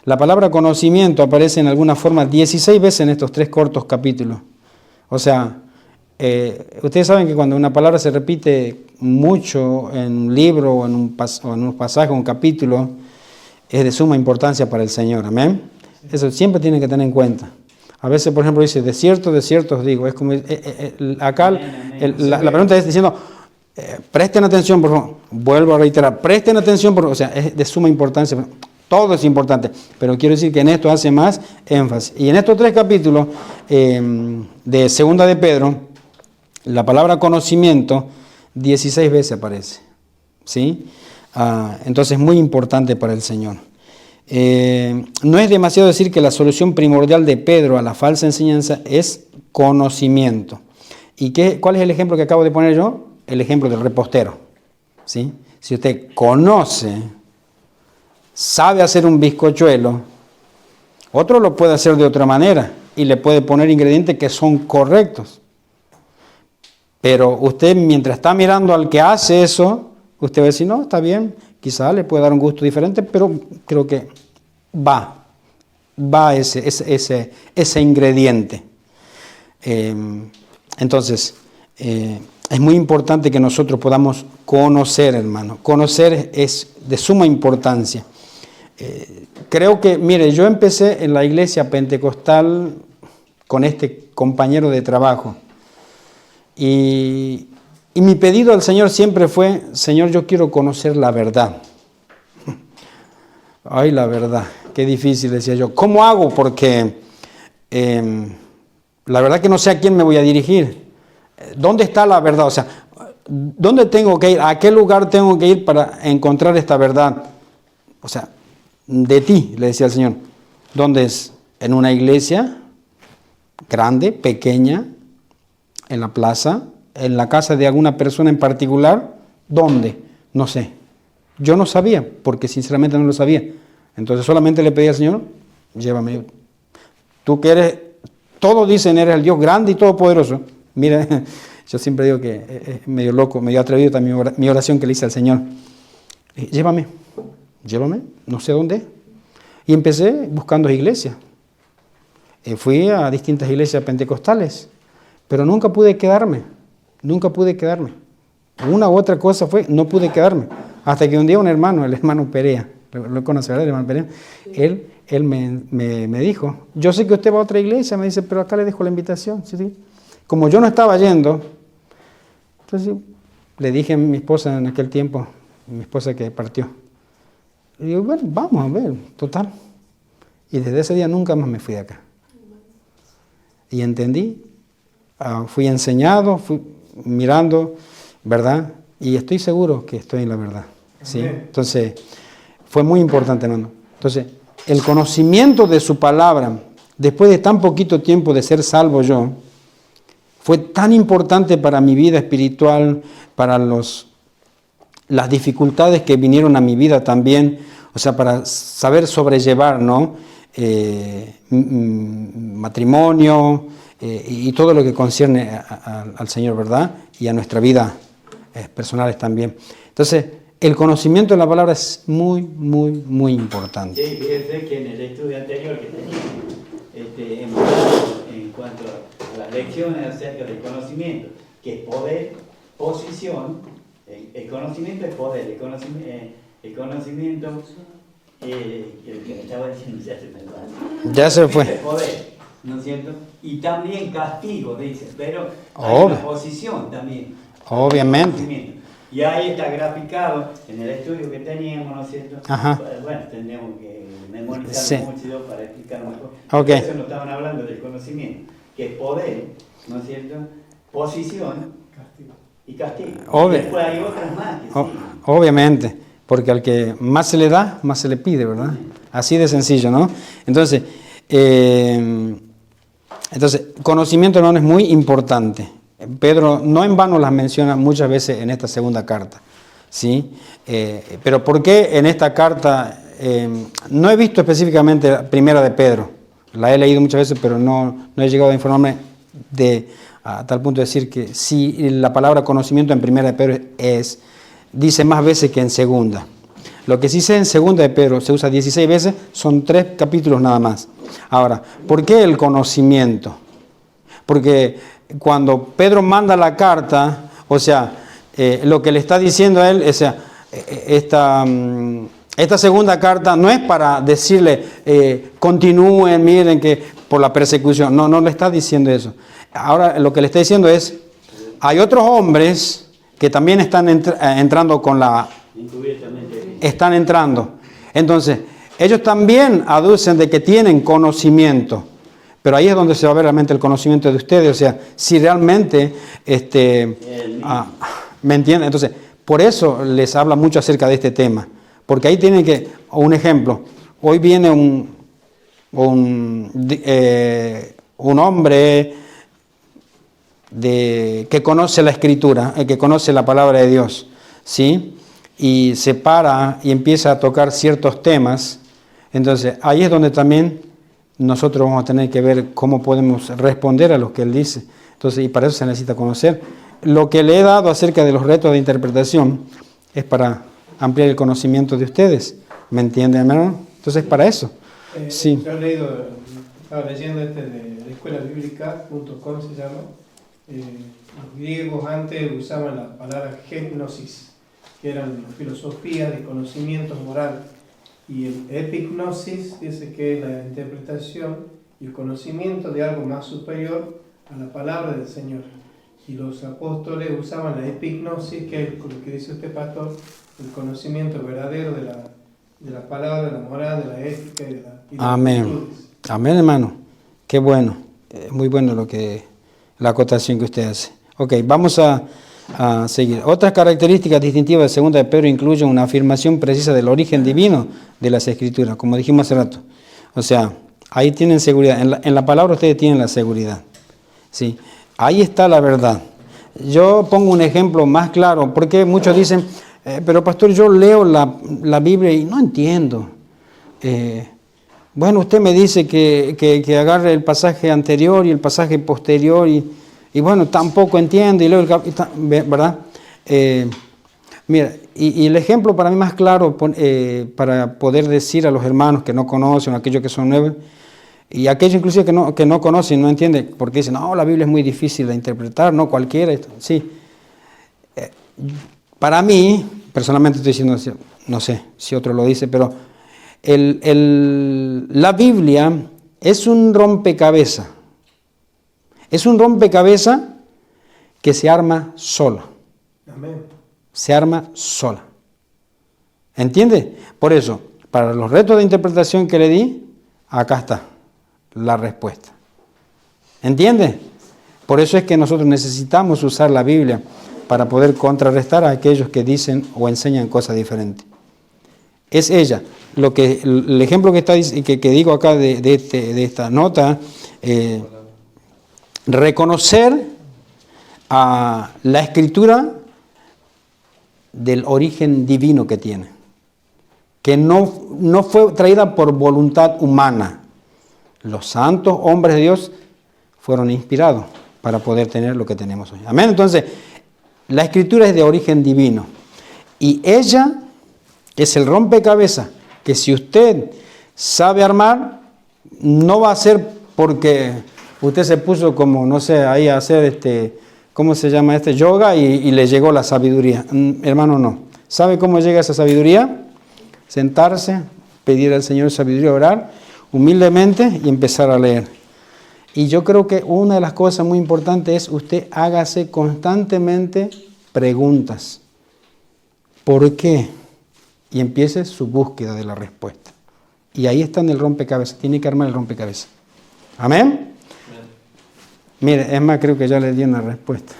Speaker 1: La palabra conocimiento aparece en alguna forma 16 veces en estos 3 cortos capítulos. O sea, ustedes saben que cuando una palabra se repite mucho en un libro o en un pasaje o un capítulo, es de suma importancia para el Señor. Amén. Eso siempre tienen que tener en cuenta. A veces, por ejemplo, dice, de cierto os digo. Es como acá la pregunta es diciendo, presten atención, por favor. Vuelvo a reiterar, presten atención, o sea, es de suma importancia. Todo es importante, pero quiero decir que en esto hace más énfasis. Y en estos 3 capítulos de Segunda de Pedro, la palabra conocimiento 16 veces aparece. ¿Sí? Entonces es muy importante para el Señor. No es demasiado decir que la solución primordial de Pedro a la falsa enseñanza es conocimiento. ¿Y cuál es el ejemplo que acabo de poner yo? El ejemplo del repostero. ¿Sí? Si usted conoce, sabe hacer un bizcochuelo, otro lo puede hacer de otra manera y le puede poner ingredientes que son correctos. Pero usted, mientras está mirando al que hace eso, usted va a decir, no, está bien, quizá le puede dar un gusto diferente, pero creo que va ese ingrediente. Entonces, es muy importante que nosotros podamos conocer, hermano. Conocer es de suma importancia. Creo que, mire, yo empecé en la iglesia pentecostal con este compañero de trabajo. Y mi pedido al Señor siempre fue, Señor, yo quiero conocer la verdad. Ay, la verdad, qué difícil, decía yo. ¿Cómo hago? Porque la verdad que no sé a quién me voy a dirigir. ¿Dónde está la verdad? O sea, ¿dónde tengo que ir? ¿A qué lugar tengo que ir para encontrar esta verdad? O sea, de ti, le decía el Señor. ¿Dónde es? ¿En una iglesia grande, pequeña? ¿En la plaza? ¿En la casa de alguna persona en particular? ¿Dónde? No sé. Yo no sabía, porque sinceramente no lo sabía. Entonces solamente le pedí al Señor, llévame. Tú que eres, todos dicen, eres el Dios grande y todopoderoso. Mira, yo siempre digo que es medio loco, medio atrevido también mi oración que le hice al Señor. Llévame, no sé dónde. Y empecé buscando iglesias. Fui a distintas iglesias pentecostales, pero nunca pude quedarme. Una u otra cosa fue, no pude quedarme. Hasta que un día un hermano, el hermano Perea, lo conoce, ¿verdad? El hermano Perea, él me dijo, yo sé que usted va a otra iglesia, me dice, pero acá le dejo la invitación. ¿Sí? Como yo no estaba yendo, entonces le dije a mi esposa en aquel tiempo, mi esposa que partió, y digo, bueno, vamos a ver, total. Y desde ese día nunca más me fui de acá. Y entendí, fui enseñado, fui mirando, ¿verdad? Y estoy seguro que estoy en la verdad. ¿Sí? Entonces, fue muy importante, hermano. Entonces, el conocimiento de su palabra, después de tan poquito tiempo de ser salvo yo, fue tan importante para mi vida espiritual, para las dificultades que vinieron a mi vida también, o sea, para saber sobrellevar, ¿no? Matrimonio y todo lo que concierne al Señor, ¿verdad? Y a nuestra vida personales también. Entonces, el conocimiento de la palabra es muy, muy, muy importante.
Speaker 2: Sí, fíjense que en el estudio anterior que teníamos, en cuanto a las lecciones acerca del conocimiento, que es poder, posición, el conocimiento es poder, el conocimiento, el que me estaba diciendo
Speaker 1: ya se fue.
Speaker 2: Es poder, ¿no es cierto? Y también castigo, dice, pero hay
Speaker 1: Obvio.
Speaker 2: una posición también.
Speaker 1: Obviamente.
Speaker 2: Y ahí está graficado en el estudio que teníamos, ¿no es cierto?
Speaker 1: Ajá.
Speaker 2: Bueno, tendríamos que memorizarlo
Speaker 1: Sí.
Speaker 2: mucho para explicar mejor.
Speaker 1: Ok.
Speaker 2: Por eso nos estaban hablando del conocimiento, que es poder, ¿no es cierto? Posición y castigo.
Speaker 1: Obvio.
Speaker 2: Y después hay otras más que sí.
Speaker 1: Obviamente, porque al que más se le da, más se le pide, ¿verdad? Así de sencillo, ¿no? Entonces, conocimiento, hermano, es muy importante. Pedro no en vano las menciona muchas veces en esta segunda carta, ¿sí? Pero ¿por qué en esta carta? No he visto específicamente la primera de Pedro, la he leído muchas veces, pero no he llegado a informarme a tal punto de decir que sí, la palabra conocimiento en primera de Pedro dice más veces que en segunda. Lo que sí sé en segunda de Pedro se usa 16 veces, son 3 capítulos nada más. Ahora, ¿por qué el conocimiento? Porque cuando Pedro manda la carta, o sea, lo que le está diciendo a él, o sea, esta segunda carta no es para decirle, continúen, miren que por la persecución, no le está diciendo eso. Ahora lo que le está diciendo es, hay otros hombres que también están entrando están entrando. Entonces, ellos también aducen de que tienen conocimiento. Pero ahí es donde se va a ver realmente el conocimiento de ustedes, o sea, si realmente, ¿me entienden? Entonces, por eso les habla mucho acerca de este tema, porque ahí tienen un ejemplo, hoy viene un hombre que conoce la Escritura, que conoce la palabra de Dios, ¿sí? Y se para y empieza a tocar ciertos temas, entonces ahí es donde también nosotros vamos a tener que ver cómo podemos responder a lo que él dice. Entonces, y para eso se necesita conocer. Lo que le he dado acerca de los retos de interpretación es para ampliar el conocimiento de ustedes. ¿Me entienden, hermano? Entonces, para eso. Sí.
Speaker 3: Yo estaba leyendo de escuelabíblica.com se llama. Los griegos antes usaban la palabra gnosis, que eran filosofías de conocimientos morales. Y el epignosis dice que es la interpretación y el conocimiento de algo más superior a la palabra del Señor. Y los apóstoles usaban la epignosis, que es lo que dice usted, pastor, el conocimiento verdadero de la palabra, de la moral, de la ética y de las
Speaker 1: Amén.
Speaker 3: virtudes.
Speaker 1: Amén, hermano. Qué bueno. Muy bueno la acotación que usted hace. Ok, vamos a seguir. Otras características distintivas de segunda de Pedro incluyen una afirmación precisa del origen divino de las Escrituras, como dijimos hace rato. O sea, ahí tienen seguridad. En la palabra ustedes tienen la seguridad. ¿Sí? Ahí está la verdad. Yo pongo un ejemplo más claro, porque muchos dicen, pero pastor, yo leo la Biblia y no entiendo. Bueno, usted me dice que agarre el pasaje anterior y el pasaje posterior y bueno, tampoco entiendo y leo ¿verdad? Mira, y el ejemplo para mí más claro para poder decir a los hermanos que no conocen, aquellos que son nuevos, y aquellos inclusive que no conocen, no entienden, porque dicen, no, la Biblia es muy difícil de interpretar, no cualquiera. Sí. Para mí, personalmente estoy diciendo, no sé si otro lo dice, pero la Biblia es un rompecabezas. Es un rompecabezas que se arma solo.
Speaker 3: Amén.
Speaker 1: Se arma sola. ¿Entiende? Por eso, para los retos de interpretación que le di, acá está la respuesta. ¿Entiende? Por eso es que nosotros necesitamos usar la Biblia para poder contrarrestar a aquellos que dicen o enseñan cosas diferentes. Es ella. El ejemplo que digo acá de esta nota, reconocer a la Escritura del origen divino que tiene, que no fue traída por voluntad humana. Los santos hombres de Dios fueron inspirados para poder tener lo que tenemos hoy. Amén. Entonces, la Escritura es de origen divino y ella es el rompecabezas que si usted sabe armar, no va a ser porque usted se puso como, no sé, ahí a hacer ¿cómo se llama yoga y le llegó la sabiduría. Hermano, no. ¿Sabe cómo llega esa sabiduría? Sentarse, pedir al Señor sabiduría, orar humildemente y empezar a leer. Y yo creo que una de las cosas muy importantes es usted hágase constantemente preguntas. ¿Por qué? Y empiece su búsqueda de la respuesta. Y ahí está en el rompecabezas. Tiene que armar el rompecabezas. ¿Amén? Mire, es más, creo que ya le di una respuesta.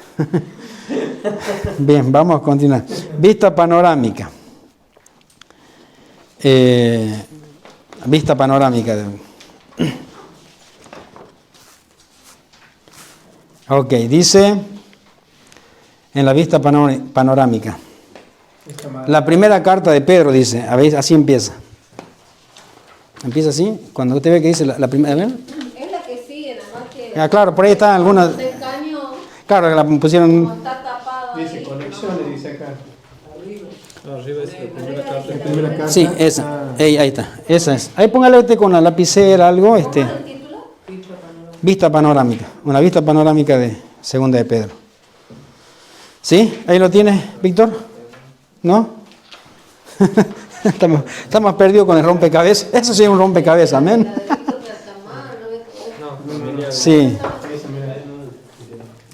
Speaker 1: Bien, vamos a continuar. Vista panorámica. Vista panorámica. Ok, dice en la vista panorámica. La primera carta de Pedro dice, a ver, así empieza. Empieza así, cuando usted ve que dice la primera.
Speaker 5: Es la que sigue, nada más que...
Speaker 1: Claro, por ahí están algunas.
Speaker 5: El caño,
Speaker 1: Claro, que la pusieron.
Speaker 5: como está tapado
Speaker 3: Dice
Speaker 5: ahí.
Speaker 3: conexiones, dice acá.
Speaker 6: Arriba es la primera carta.
Speaker 3: La primera carta.
Speaker 1: Sí, esa. Ahí está. Esa es. Ahí póngale con la lapicera algo.
Speaker 5: ¿Cómo es el título?
Speaker 1: Vista panorámica. Una vista panorámica de Segunda de Pedro. ¿Sí? ¿Ahí lo tienes, Víctor? ¿No? estamos perdidos con el rompecabezas. Eso sí es un rompecabezas, amén.
Speaker 6: No,
Speaker 1: Sí.
Speaker 3: Dice, mira,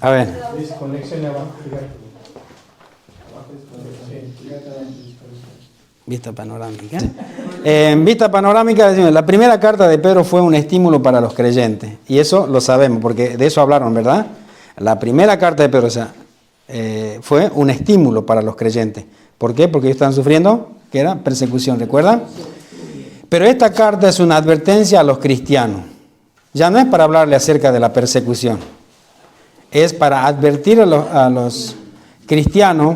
Speaker 1: A ver.
Speaker 3: dice conexión abajo. Fíjate.
Speaker 1: Vista panorámica. En vista panorámica, la primera carta de Pedro fue un estímulo para los creyentes. Y eso lo sabemos, porque de eso hablaron, ¿verdad? La primera carta de Pedro fue un estímulo para los creyentes. ¿Por qué? Porque ellos estaban sufriendo, que era persecución, ¿recuerdan? Pero esta carta es una advertencia a los cristianos. Ya no es para hablarle acerca de la persecución. Es para advertir a los cristianos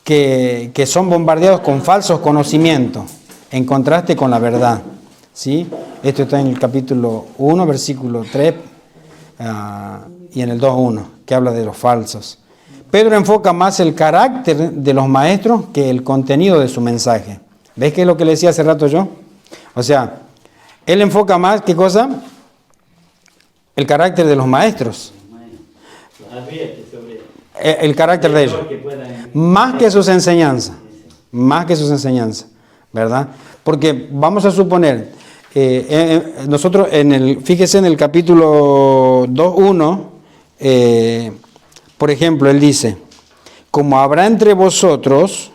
Speaker 1: que son bombardeados con falsos conocimientos, en contraste con la verdad. ¿Sí? Esto está en el capítulo 1, versículo 3, y en el 2.1, que habla de los falsos. Pedro enfoca más el carácter de los maestros que el contenido de su mensaje. ¿Ves qué es lo que le decía hace rato yo? O sea, él enfoca más, ¿qué cosa? El carácter de los maestros. El carácter de ellos. Más que sus enseñanzas. Más que sus enseñanzas. ¿Verdad? Porque vamos a suponer, nosotros fíjese en el capítulo 2.1, por ejemplo, él dice, como habrá entre vosotros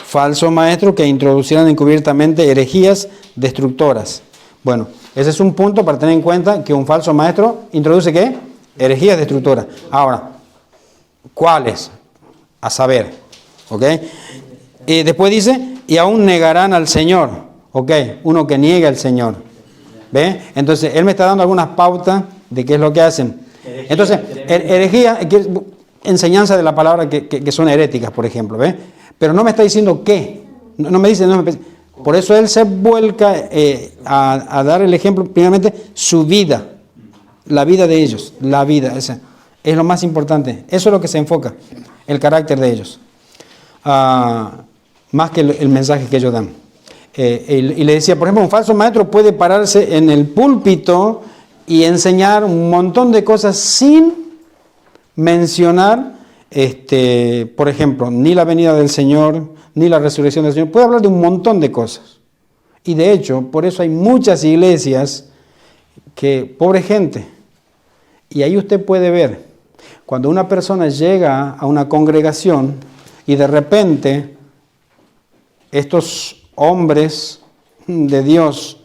Speaker 1: falsos maestros que introducirán encubiertamente herejías destructoras. Bueno, ese es un punto para tener en cuenta que un falso maestro introduce ¿qué? Herejías destructoras. Ahora, ¿cuáles? A saber, ¿ok? Y después dice, y aún negarán al Señor, ¿ok? Uno que niega al Señor, ¿ve? Entonces, él me está dando algunas pautas de qué es lo que hacen. Entonces, herejía, enseñanza de la palabra que son heréticas, por ejemplo, ¿ve? Pero no me está diciendo qué, no me dice, por eso él se vuelca a dar el ejemplo, primeramente, su vida, la vida de ellos, la vida, esa es lo más importante, eso es lo que se enfoca, el carácter de ellos, más que el mensaje que ellos dan. Y le decía, por ejemplo, un falso maestro puede pararse en el púlpito y enseñar un montón de cosas sin mencionar, por ejemplo, ni la venida del Señor, ni la resurrección del Señor. Puede hablar de un montón de cosas. Y de hecho, por eso hay muchas iglesias que, pobre gente, y ahí usted puede ver Cuando una persona llega a una congregación y de repente estos hombres de Dios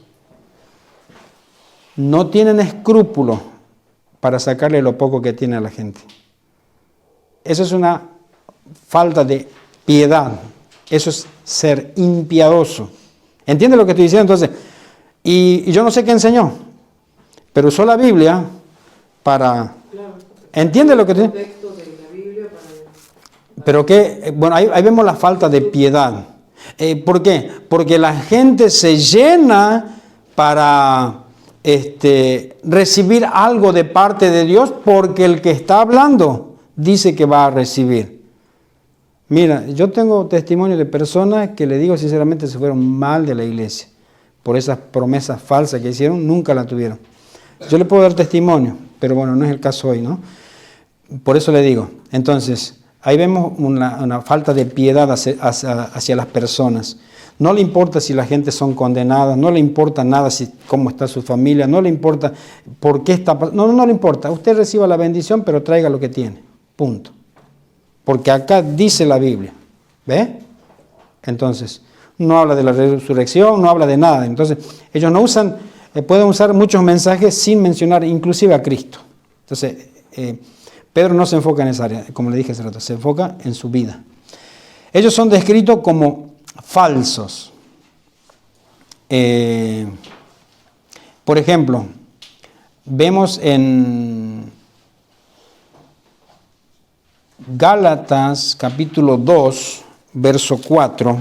Speaker 1: no tienen escrúpulo para sacarle lo poco que tiene a la gente. Eso es una falta de piedad. Eso es ser impiadoso. ¿Entiende lo que estoy diciendo? Entonces, y yo no sé qué enseñó, pero usó la Biblia para... ¿Entiende lo que estoy diciendo? Pero que, bueno, ahí vemos la falta de piedad. ¿Por qué? Porque la gente se llena para recibir algo de parte de Dios porque el que está hablando dice que va a recibir. Mira, yo tengo testimonio de personas que le digo sinceramente se fueron mal de la iglesia por esas promesas falsas que hicieron, nunca la tuvieron. Yo le puedo dar testimonio, pero bueno, no es el caso hoy, ¿no? Por eso le digo. Entonces, ahí vemos una falta de piedad hacia las personas. No le importa si la gente son condenadas, no le importa nada cómo está su familia, no le importa por qué está pasando. No le importa. Usted reciba la bendición, pero traiga lo que tiene. Punto. Porque acá dice la Biblia. ¿Ve? Entonces, no habla de la resurrección, no habla de nada. Entonces, ellos no usan, pueden usar muchos mensajes sin mencionar inclusive a Cristo. Entonces, Pedro no se enfoca en esa área, como le dije hace rato, se enfoca en su vida. Ellos son descritos como falsos. Por ejemplo, vemos en Gálatas capítulo 2, verso 4.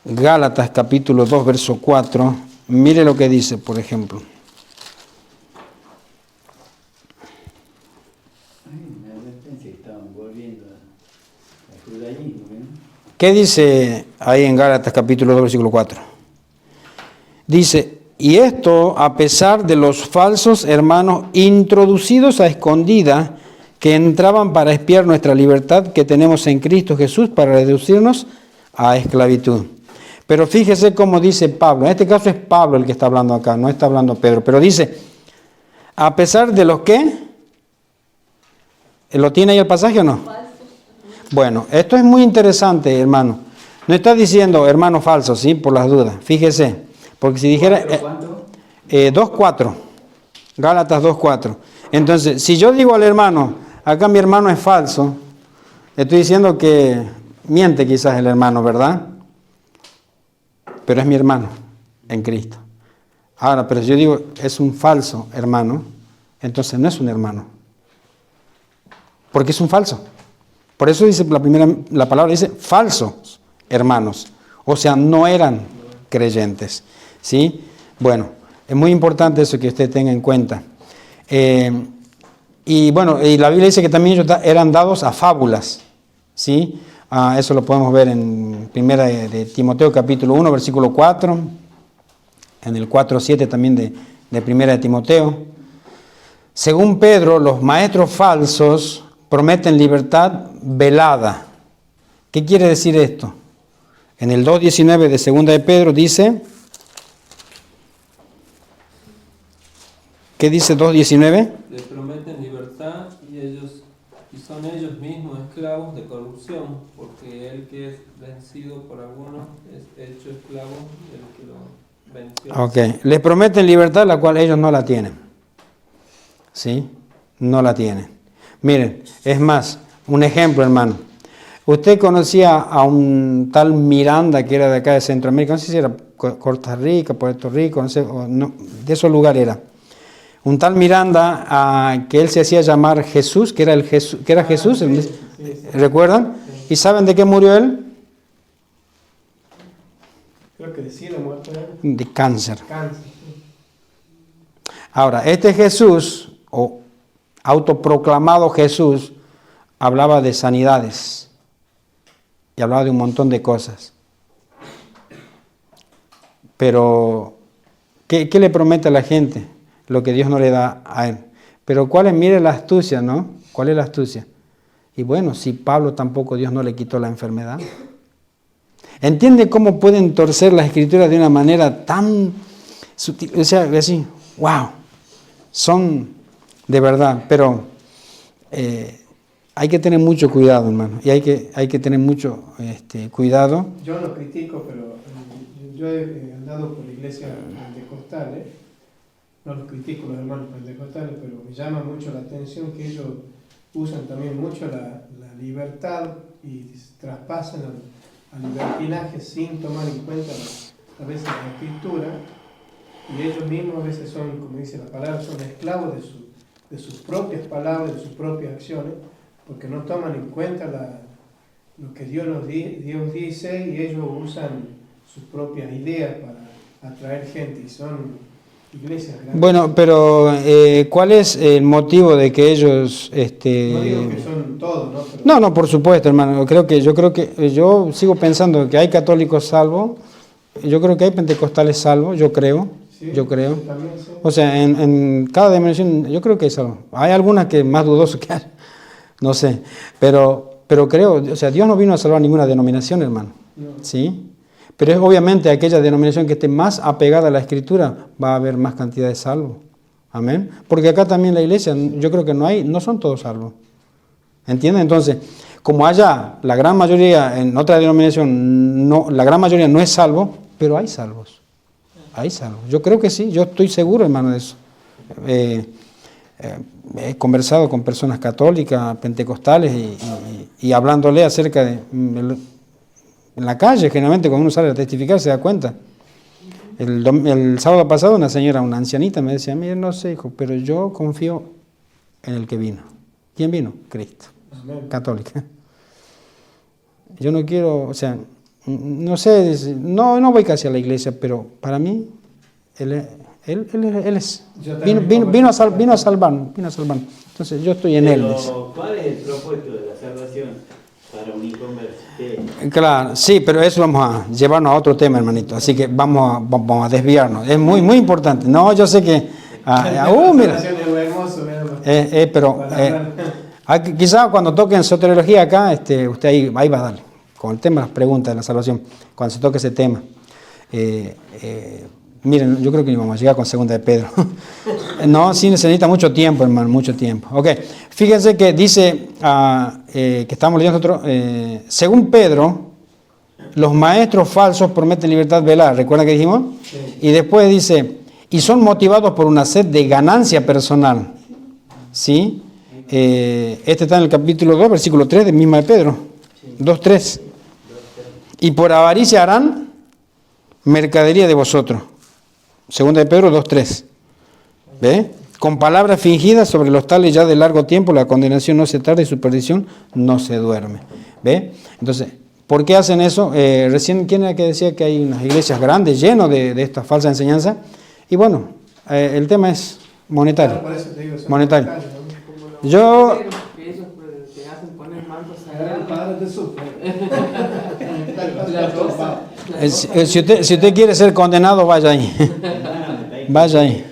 Speaker 1: Gálatas capítulo 2, verso 4. Mire lo que dice, por ejemplo. ¿Qué dice ahí en Gálatas capítulo 2, versículo 4? Dice, y esto a pesar de los falsos hermanos introducidos a escondida que entraban para espiar nuestra libertad que tenemos en Cristo Jesús para reducirnos a esclavitud. Pero fíjese cómo dice Pablo, en este caso es Pablo el que está hablando acá, no está hablando Pedro, pero dice, a pesar de los que, ¿lo tiene ahí el pasaje o no? Bueno, esto es muy interesante, hermano. No está diciendo hermano falso, ¿sí? Por las dudas. Fíjese, porque si dijera 2.4, Gálatas 2.4. Entonces, si yo digo al hermano, acá mi hermano es falso, estoy diciendo que miente quizás el hermano, ¿verdad? Pero es mi hermano en Cristo. Ahora, pero si yo digo es un falso hermano, entonces no es un hermano, porque es un falso. Por eso dice la palabra dice falsos hermanos, o sea, no eran creyentes, ¿sí? Bueno, es muy importante eso que usted tenga en cuenta. Y bueno, y la Biblia dice que también ellos eran dados a fábulas, ¿sí? Eso lo podemos ver en primera de Timoteo capítulo 1, versículo 4, en el 4:7 también de primera de Timoteo. Según Pedro, los maestros falsos prometen libertad velada. ¿Qué quiere decir esto? En el 2:19 de segunda de Pedro dice, ¿qué dice 2:19?
Speaker 6: Les prometen libertad y son ellos mismos esclavos de corrupción, porque el que es vencido por algunos es hecho esclavo del que lo venció.
Speaker 1: Ok, les prometen libertad la cual ellos no la tienen. ¿Sí? No la tienen. Miren, es más, un ejemplo, hermano. Usted conocía a un tal Miranda que era de acá de Centroamérica, no sé si era Costa Rica, Puerto Rico, no sé, no, de esos lugares era. Un tal Miranda que él se hacía llamar Jesús, que era Jesús, sí. ¿Recuerdan? ¿Y saben de qué murió él?
Speaker 3: Creo que decía la muerte
Speaker 1: de cáncer.
Speaker 3: Cáncer.
Speaker 1: Ahora, este Jesús, o autoproclamado Jesús, hablaba de sanidades y hablaba de un montón de cosas. Pero, ¿qué le promete a la gente? Lo que Dios no le da a él. Pero mire la astucia, ¿no? ¿Cuál es la astucia? Y bueno, si Pablo tampoco Dios no le quitó la enfermedad. ¿Entiende cómo pueden torcer las escrituras de una manera tan sutil? O sea, así, wow, son de verdad. Pero hay que tener mucho cuidado, hermano, y hay que tener mucho cuidado.
Speaker 3: Yo no critico, pero yo he andado por iglesias pentecostales, no los critico los hermanos pentecostales, pero me llama mucho la atención que ellos usan también mucho la libertad y traspasan al libertinaje sin tomar en cuenta a veces la escritura, y ellos mismos a veces son, como dice la palabra, son esclavos de sus propias palabras, de sus propias acciones, porque no toman en cuenta lo que Dios dice, y ellos usan sus propias ideas para atraer gente, y son iglesias grandes.
Speaker 1: Bueno, pero ¿cuál es el motivo de que ellos...
Speaker 3: No digo que son todos, ¿no? Pero...
Speaker 1: No, por supuesto, hermano. Yo sigo pensando que hay católicos salvos, yo creo que hay pentecostales salvos, yo creo.
Speaker 3: Sí,
Speaker 1: yo creo.
Speaker 3: También, sí.
Speaker 1: O sea, en cada denominación yo creo que hay salvos. Hay algunas que más dudoso que hay, no sé. Pero creo, o sea, Dios no vino a salvar ninguna denominación, hermano.
Speaker 3: No.
Speaker 1: ¿Sí? Pero es obviamente aquella denominación que esté más apegada a la Escritura, va a haber más cantidad de salvos. Amén. Porque acá también la iglesia, yo creo que no son todos salvos. ¿Entienden? Entonces, como allá la gran mayoría, en otra denominación, la gran mayoría no es salvo, pero hay salvos. Hay salvos. Yo creo que sí, yo estoy seguro, hermano, de eso. He conversado con personas católicas, pentecostales, y hablándole acerca de... En la calle, generalmente cuando uno sale a testificar se da cuenta. El sábado pasado una ancianita me decía, mire, no sé, hijo, pero yo confío en el que vino. ¿Quién vino? Cristo.
Speaker 3: Amén.
Speaker 1: Católica. Yo no quiero, o sea, no sé, no voy casi a la iglesia, pero para mí, Él es. Vino a salvarnos. Entonces yo estoy en Él.
Speaker 2: Pero, ¿cuál es el propósito de la salvación para un inconverso?
Speaker 1: Claro, sí, pero eso vamos a llevarnos a otro tema, hermanito. Así que vamos a desviarnos. Es muy, muy importante. No, yo sé que... mira. Pero quizás cuando toquen soteriología acá, usted ahí va a darle. Con el tema de las preguntas de la salvación, cuando se toque ese tema. Miren, yo creo que ni vamos a llegar con segunda de Pedro. No, sí necesita mucho tiempo, hermano, mucho tiempo. Ok, fíjense que dice, que estamos leyendo nosotros, según Pedro, los maestros falsos prometen libertad velada, ¿recuerdan que dijimos?
Speaker 3: Sí.
Speaker 1: Y después dice, y son motivados por una sed de ganancia personal. ¿Sí? Este está en el capítulo 2, versículo 3 de misma de Pedro, 2:3. Y por avaricia harán mercadería de vosotros. Segunda de Pedro 2:3. ¿Ve? Con palabras fingidas sobre los tales ya de largo tiempo, la condenación no se tarda y su perdición no se duerme. ¿Ve? Entonces, ¿por qué hacen eso? Recién, ¿quién era que decía que hay unas iglesias grandes llenas de esta falsa enseñanza? Y bueno, el tema es monetario.
Speaker 3: Por eso te digo,
Speaker 1: Monetario.
Speaker 3: ¿no?
Speaker 1: Yo...
Speaker 7: Que ellos te hacen poner mantos
Speaker 1: Si usted quiere ser condenado, vaya ahí. Vaya ahí.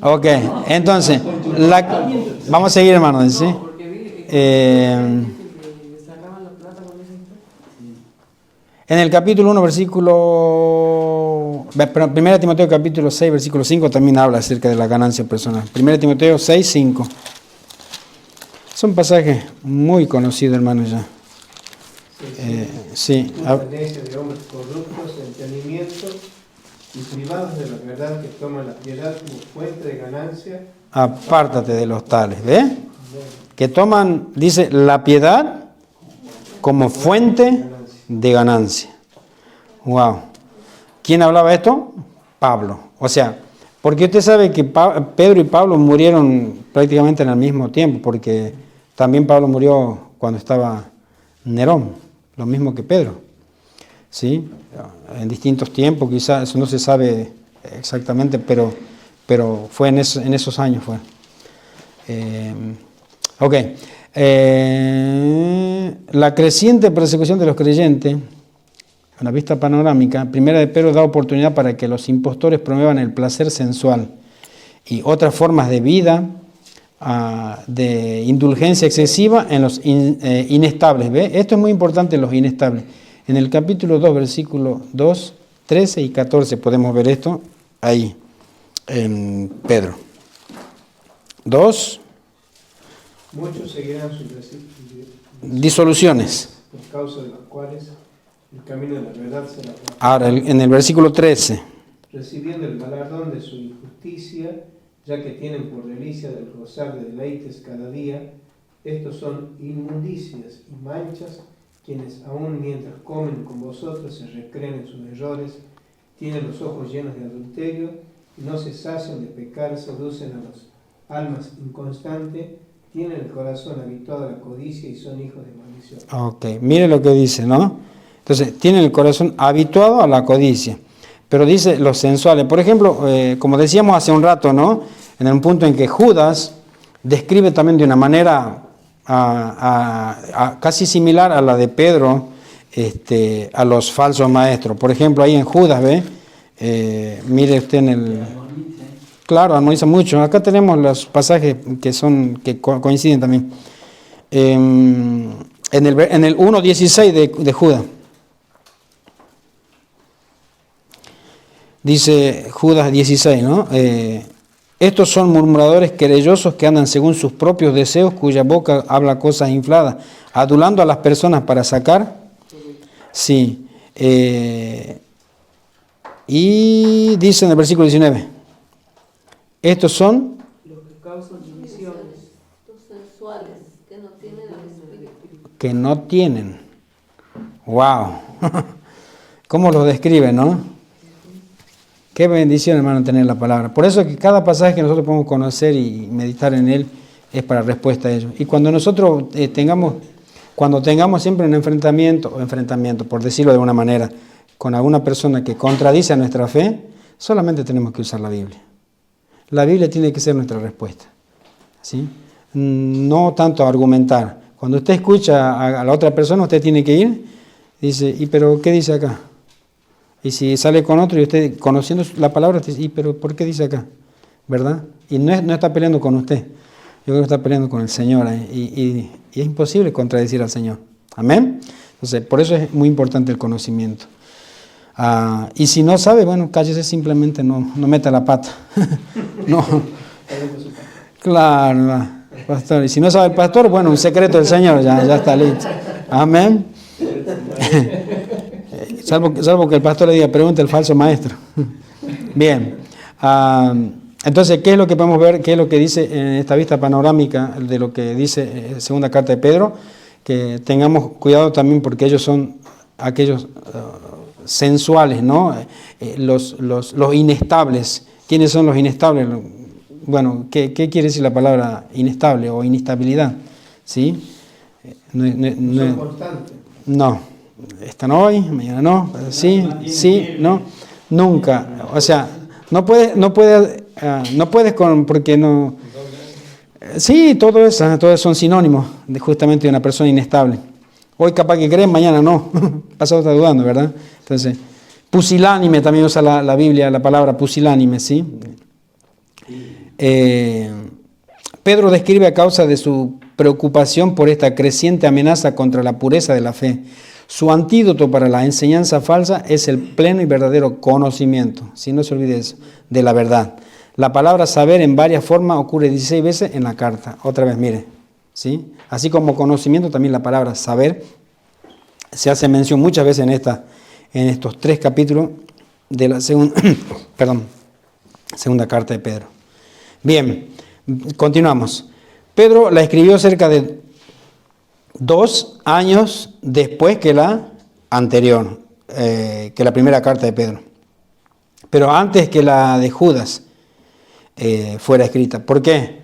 Speaker 1: Ok, entonces, vamos a seguir, hermano. ¿Sí? En el capítulo 1, versículo... 1 Timoteo capítulo 6, versículo 5 también habla acerca de la ganancia personal. 1 Timoteo 6, 5. Es un pasaje muy conocido, hermano, ya. Sí.
Speaker 3: La tendencia de hombres corruptos, entendimiento y privados de la verdad, que toman la piedad como fuente de ganancia.
Speaker 1: Apártate de los tales, ¿ve? Que toman, dice, la piedad como fuente de ganancia. Wow. ¿Quién hablaba esto? Pablo. O sea, porque usted sabe que Pedro y Pablo murieron prácticamente en el mismo tiempo, porque también Pablo murió cuando estaba Nerón, lo mismo que Pedro. ¿Sí? En distintos tiempos, quizás, eso no se sabe exactamente, pero fue en esos años. Fue. Ok. La creciente persecución de los creyentes, una vista panorámica, Primera de Pedro da oportunidad para que los impostores promuevan el placer sensual y otras formas de vida, de indulgencia excesiva en los inestables. ¿Ve? Esto es muy importante en los inestables. En el capítulo 2, versículos 2, 13 y 14 podemos ver esto ahí, en Pedro. 2,
Speaker 3: Muchos seguirán sus
Speaker 1: disoluciones.
Speaker 3: por causa de las cuales el camino de la verdad será cortado.
Speaker 1: Ahora, en el versículo 13.
Speaker 3: Recibiendo el galardón de su injusticia, ya que tienen por delicia del gozar de deleites cada día, estos son inmundicias y manchas, quienes aún mientras comen con vosotros se recreen en sus errores, tienen los ojos llenos de adulterio y no se sacian de pecar, seducen a las almas inconstantes, tienen el corazón habituado a la codicia y son hijos de maldición.
Speaker 1: Ok, mire lo que dice, ¿no? Entonces, tienen el corazón habituado a la codicia. Pero dice los sensuales. Por ejemplo, como decíamos hace un rato, ¿no? En un punto en que Judas describe también de una manera casi similar a la de Pedro, a los falsos maestros. Por ejemplo, ahí en Judas, ¿ve? Mire usted en el... Claro, armoniza mucho. Acá tenemos los pasajes que coinciden también. En el 1.16 de Judas. Dice Judas 16, ¿no? Estos son murmuradores querellosos que andan según sus propios deseos, cuya boca habla cosas infladas, adulando a las personas para sacar. Sí. Y dice en el versículo 19, estos son
Speaker 7: los que causan divisiones,
Speaker 5: Los sensuales, que no tienen el espíritu.
Speaker 1: que no tienen. ¡Wow! ¿Cómo los describe, no? Qué bendición, hermano, tener la palabra. Por eso que cada pasaje que nosotros podemos conocer y meditar en él es para respuesta a ello. Y cuando nosotros tengamos siempre un enfrentamiento, por decirlo de alguna manera, con alguna persona que contradice a nuestra fe, solamente tenemos que usar la Biblia. La Biblia tiene que ser nuestra respuesta, ¿sí? No tanto argumentar. Cuando usted escucha a la otra persona, usted tiene que ir, dice, ¿y pero qué dice acá? Y si sale con otro y usted conociendo la palabra, usted dice, ¿y pero por qué dice acá? ¿Verdad? Y no está peleando con usted, yo creo que está peleando con el Señor, y es imposible contradecir al Señor. ¿Amén? Entonces, por eso es muy importante el conocimiento. Y si no sabe, bueno, cállese, simplemente no meta la pata. No. Claro, pastor. Y si no sabe el pastor, bueno, un secreto del Señor, ya está listo. Amén. Salvo que el pastor le diga, pregunte al falso maestro. Bien. Entonces, ¿qué es lo que podemos ver? ¿Qué es lo que dice en esta vista panorámica de lo que dice segunda carta de Pedro? Que tengamos cuidado también porque ellos son aquellos sensuales, ¿no? Los inestables. ¿Quiénes son los inestables? Bueno, ¿qué quiere decir la palabra inestable o inestabilidad? ¿Sí?
Speaker 3: Son constantes.
Speaker 1: No. Están hoy, mañana no, sí, no, nunca. O sea, no puedes porque no. Sí, todo eso son sinónimos justamente de una persona inestable. Hoy capaz que creen, mañana no. Pasado está dudando, ¿verdad? Entonces, pusilánime también usa la Biblia, la palabra pusilánime, ¿sí? Pedro describe a causa de su preocupación por esta creciente amenaza contra la pureza de la fe. Su antídoto para la enseñanza falsa es el pleno y verdadero conocimiento, si no se olvide eso, de la verdad. La palabra saber en varias formas ocurre 16 veces en la carta. Otra vez, mire, ¿sí? Así como conocimiento, también la palabra saber se hace mención muchas veces en estos 3 capítulos de la segunda carta de Pedro. Bien, continuamos. Pedro la escribió cerca de 2 años después que la anterior, que la primera carta de Pedro, pero antes que la de Judas fuera escrita. ¿Por qué?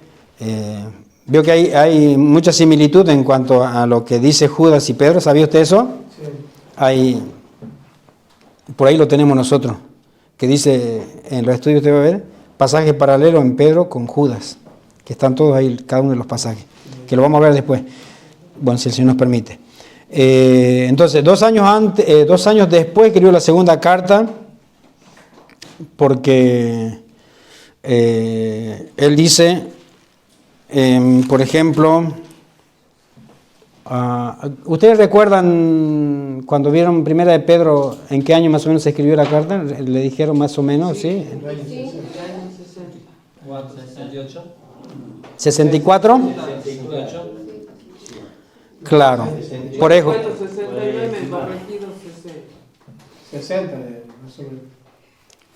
Speaker 1: Veo que hay mucha similitud en cuanto a lo que dice Judas y Pedro. ¿Sabía usted eso? Sí. Por ahí lo tenemos nosotros, que dice, en los estudios usted va a ver, pasajes paralelos en Pedro con Judas, que están todos ahí, cada uno de los pasajes, que lo vamos a ver después. Bueno, si el Señor nos permite. Entonces, 2 años después escribió la segunda carta, porque él dice, por ejemplo, ¿ustedes recuerdan cuando vieron primera de Pedro, en qué año más o menos se escribió la carta? ¿Le dijeron más o menos? ¿Sí?
Speaker 6: 468.
Speaker 1: 64.
Speaker 6: 68.
Speaker 1: Claro. Por eso.
Speaker 7: 69 corregido 60.
Speaker 3: 60 de resumen.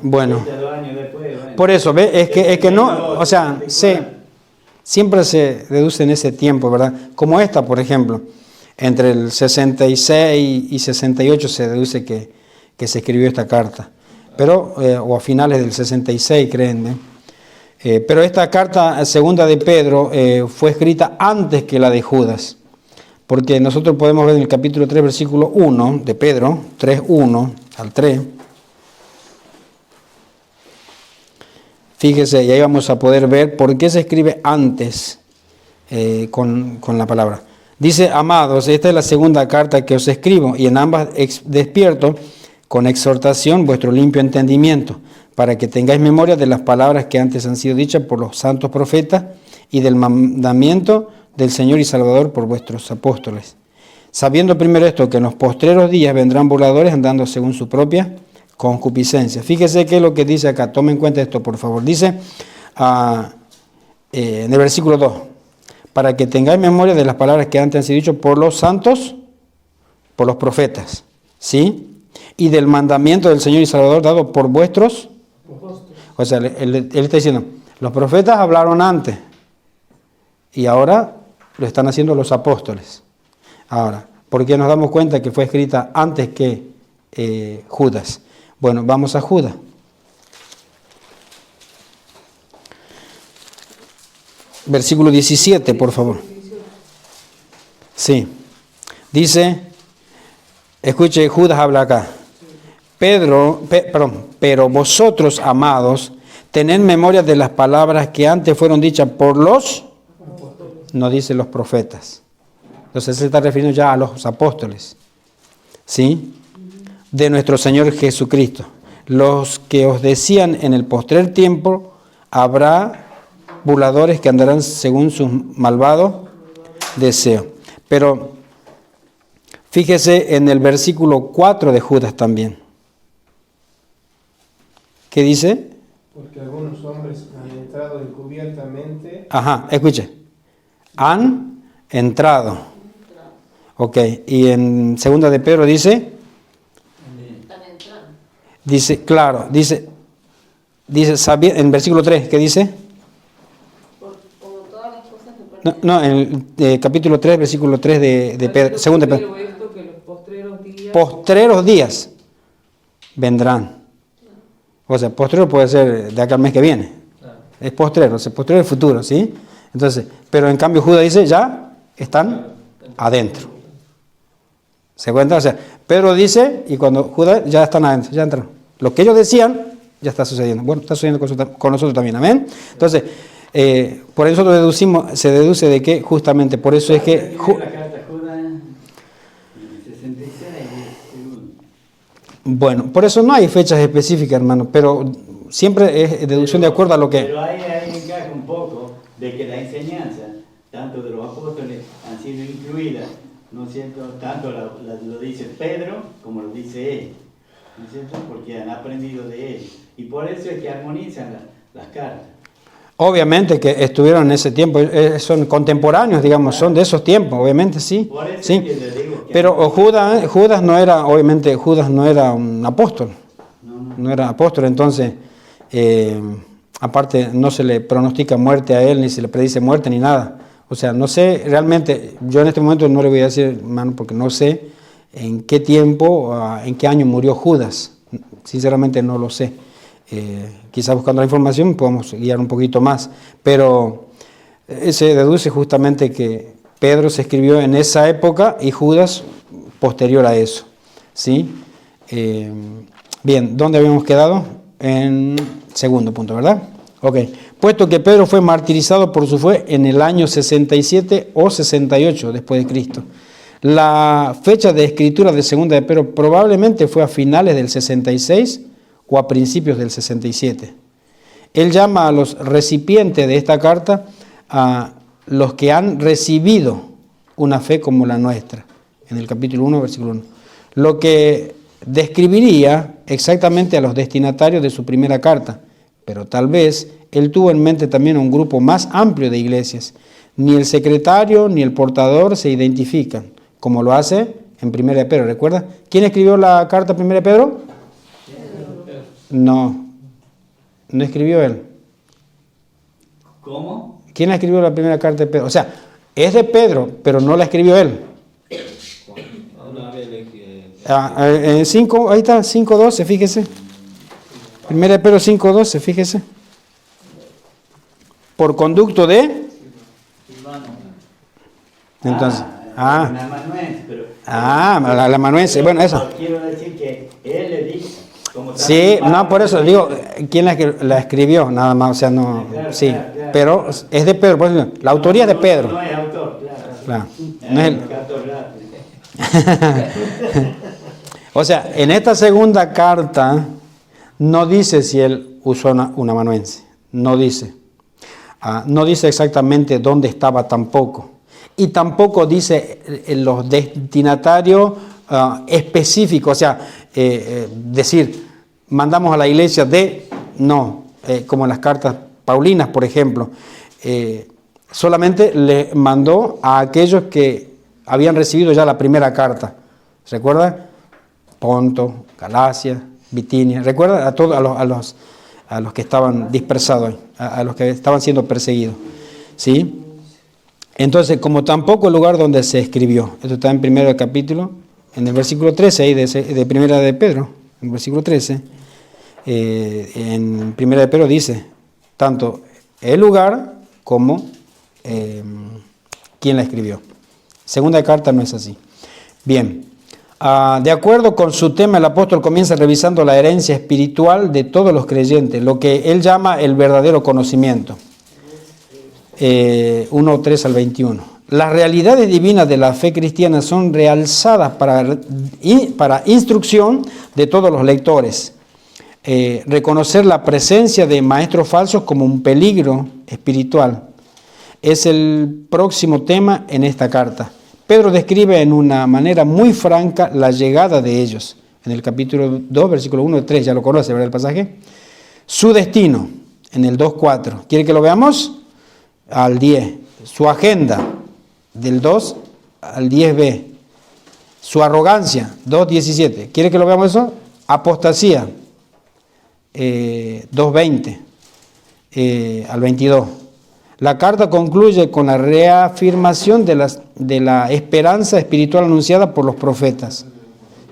Speaker 1: Bueno.
Speaker 2: 2 años después, bueno.
Speaker 1: Por eso, ¿ve? Es que no, o sea, siempre se deduce en ese tiempo, ¿verdad? Como esta, por ejemplo, entre el 66 y 68 se deduce que se escribió esta carta, pero, o a finales del 66, creen, pero esta carta segunda de Pedro fue escrita antes que la de Judas, porque nosotros podemos ver en el capítulo 3, versículo 1 de Pedro, 3:1 al 3, fíjese, y ahí vamos a poder ver por qué se escribe antes con la palabra. Dice, amados, esta es la segunda carta que os escribo, y en ambas despierto con exhortación vuestro limpio entendimiento, para que tengáis memoria de las palabras que antes han sido dichas por los santos profetas y del mandamiento del Señor y Salvador por vuestros apóstoles. Sabiendo primero esto, que en los postreros días vendrán burladores andando según su propia concupiscencia. Fíjese qué es lo que dice acá, tomen en cuenta esto, por favor. Dice en el versículo 2, para que tengáis memoria de las palabras que antes han sido dichas por los santos, por los profetas, ¿sí? Y del mandamiento del Señor y Salvador dado por vuestros. O sea, él está diciendo, los profetas hablaron antes y ahora lo están haciendo los apóstoles. Ahora, ¿por qué nos damos cuenta que fue escrita antes que Judas? Bueno, vamos a Judas. Versículo 17, por favor. Sí. Dice, escuche, Judas habla acá. Pero vosotros, amados, tened memoria de las palabras que antes fueron dichas por los, no dice los profetas. Entonces se está refiriendo ya a los apóstoles, ¿sí? De nuestro Señor Jesucristo. Los que os decían en el postrer tiempo, habrá burladores que andarán según sus malvados deseos. Pero fíjese en el versículo 4 de Judas también. ¿Qué dice?
Speaker 3: Porque algunos hombres han entrado encubiertamente.
Speaker 1: Ajá, escuche. Han entrado. Ok, y en segunda de Pedro dice. Dice, claro, dice en versículo 3, ¿qué dice?
Speaker 5: Como todas las cosas
Speaker 1: No, en el capítulo 3, versículo 3 de Pedro, segunda de Pedro.
Speaker 7: Esto que los
Speaker 1: Postreros días vendrán. O sea, postrero puede ser de acá al mes que viene. Es postrero, o sea, postrero es futuro, ¿sí? Entonces, pero en cambio Judas dice, ya están adentro. ¿Se cuenta? O sea, Pedro dice, y cuando Judas, ya están adentro, ya entraron. Lo que ellos decían, ya está sucediendo. Bueno, está sucediendo con nosotros también, amén. Entonces, por eso se deduce de que justamente, por eso es que...
Speaker 2: La carta Judas en 66 según.
Speaker 1: Bueno, por eso no hay fechas específicas, hermano, pero siempre es deducción de acuerdo a lo que...
Speaker 2: Pero ahí encaja un poco de que la enseñanza, tanto de los apóstoles, han sido incluidas, ¿no es cierto? Tanto lo dice Pedro como lo dice él, ¿no es cierto? Porque han aprendido de él. Y por eso es que armonizan las cartas.
Speaker 1: Obviamente que estuvieron en ese tiempo, son contemporáneos, digamos, son de esos tiempos, obviamente sí.
Speaker 2: Por eso
Speaker 1: sí.
Speaker 2: es que le digo que
Speaker 1: pero Judas no era, obviamente Judas no era un apóstol, no era apóstol, entonces, aparte no se le pronostica muerte a él, ni se le predice muerte, ni nada. O sea, no sé, realmente, yo en este momento no le voy a decir, hermano, porque no sé en qué tiempo, en qué año murió Judas. Sinceramente no lo sé. Quizás buscando la información podamos guiar un poquito más. Pero se deduce justamente que Pedro se escribió en esa época y Judas posterior a eso. ¿Sí? Bien, ¿dónde habíamos quedado? En segundo punto, ¿verdad? Ok. Puesto que Pedro fue martirizado por su fe en el año 67 o 68 después de Cristo. La fecha de escritura de segunda de Pedro probablemente fue a finales del 66 o a principios del 67. Él llama a los recipientes de esta carta a los que han recibido una fe como la nuestra, en el capítulo 1, versículo 1. Lo que describiría exactamente a los destinatarios de su primera carta, pero tal vez él tuvo en mente también un grupo más amplio de iglesias. Ni el secretario ni el portador se identifican, como lo hace en 1 de Pedro. ¿Recuerda? ¿Quién escribió la carta a 1 de Pedro? No escribió él.
Speaker 2: ¿Cómo?
Speaker 1: ¿Quién la escribió la primera carta de Pedro? O sea, es de Pedro, pero no la escribió él. En 5, ahí está, 5:12, fíjese. 1 de Pedro 5:12, fíjese. Por conducto de... Entonces,
Speaker 2: la amanuense, pero...
Speaker 1: la amanuense, bueno, eso.
Speaker 2: Quiero decir que él le dijo...
Speaker 1: Sí, no, por eso digo, ¿quién la escribió? Nada más, o sea, no,
Speaker 2: Claro,
Speaker 1: sí,
Speaker 2: claro.
Speaker 1: pero es de Pedro, por eso, la autoría es de Pedro.
Speaker 2: No es autor, claro.
Speaker 1: No es el... O sea, en esta segunda carta no dice si él usó una amanuense, no dice. No dice exactamente dónde estaba tampoco. Y tampoco dice los destinatarios específicos, o sea, decir, mandamos a la iglesia como en las cartas paulinas, por ejemplo. Solamente le mandó a aquellos que habían recibido ya la primera carta. ¿Recuerda? Ponto, Galacia, Bitinia. ¿Recuerda? A los que estaban dispersados, a los que estaban siendo perseguidos. ¿Sí? Entonces, como tampoco el lugar donde se escribió, esto está en primero capítulo, en el versículo 13 ahí de primera de Pedro, en el versículo 13, en primera de Pedro dice, tanto el lugar como quién la escribió. Segunda carta no es así. Bien, de acuerdo con su tema, el apóstol comienza revisando la herencia espiritual de todos los creyentes, lo que él llama el verdadero conocimiento. 1:3 al 21. Las realidades divinas de la fe cristiana son realzadas para instrucción de todos los lectores. Reconocer la presencia de maestros falsos como un peligro espiritual es el próximo tema en esta carta. Pedro describe en una manera muy franca la llegada de ellos. En el capítulo 2, versículo 1 y 3, ya lo conoce, ¿verdad el pasaje? Su destino, en el 2:4. ¿Quiere que lo veamos? Al 10. Su agenda, del 2 al 10b. Su arrogancia, 2:17. ¿Quiere que lo veamos eso? Apostasía, 2:20 al 22. La carta concluye con la reafirmación de la esperanza espiritual anunciada por los profetas.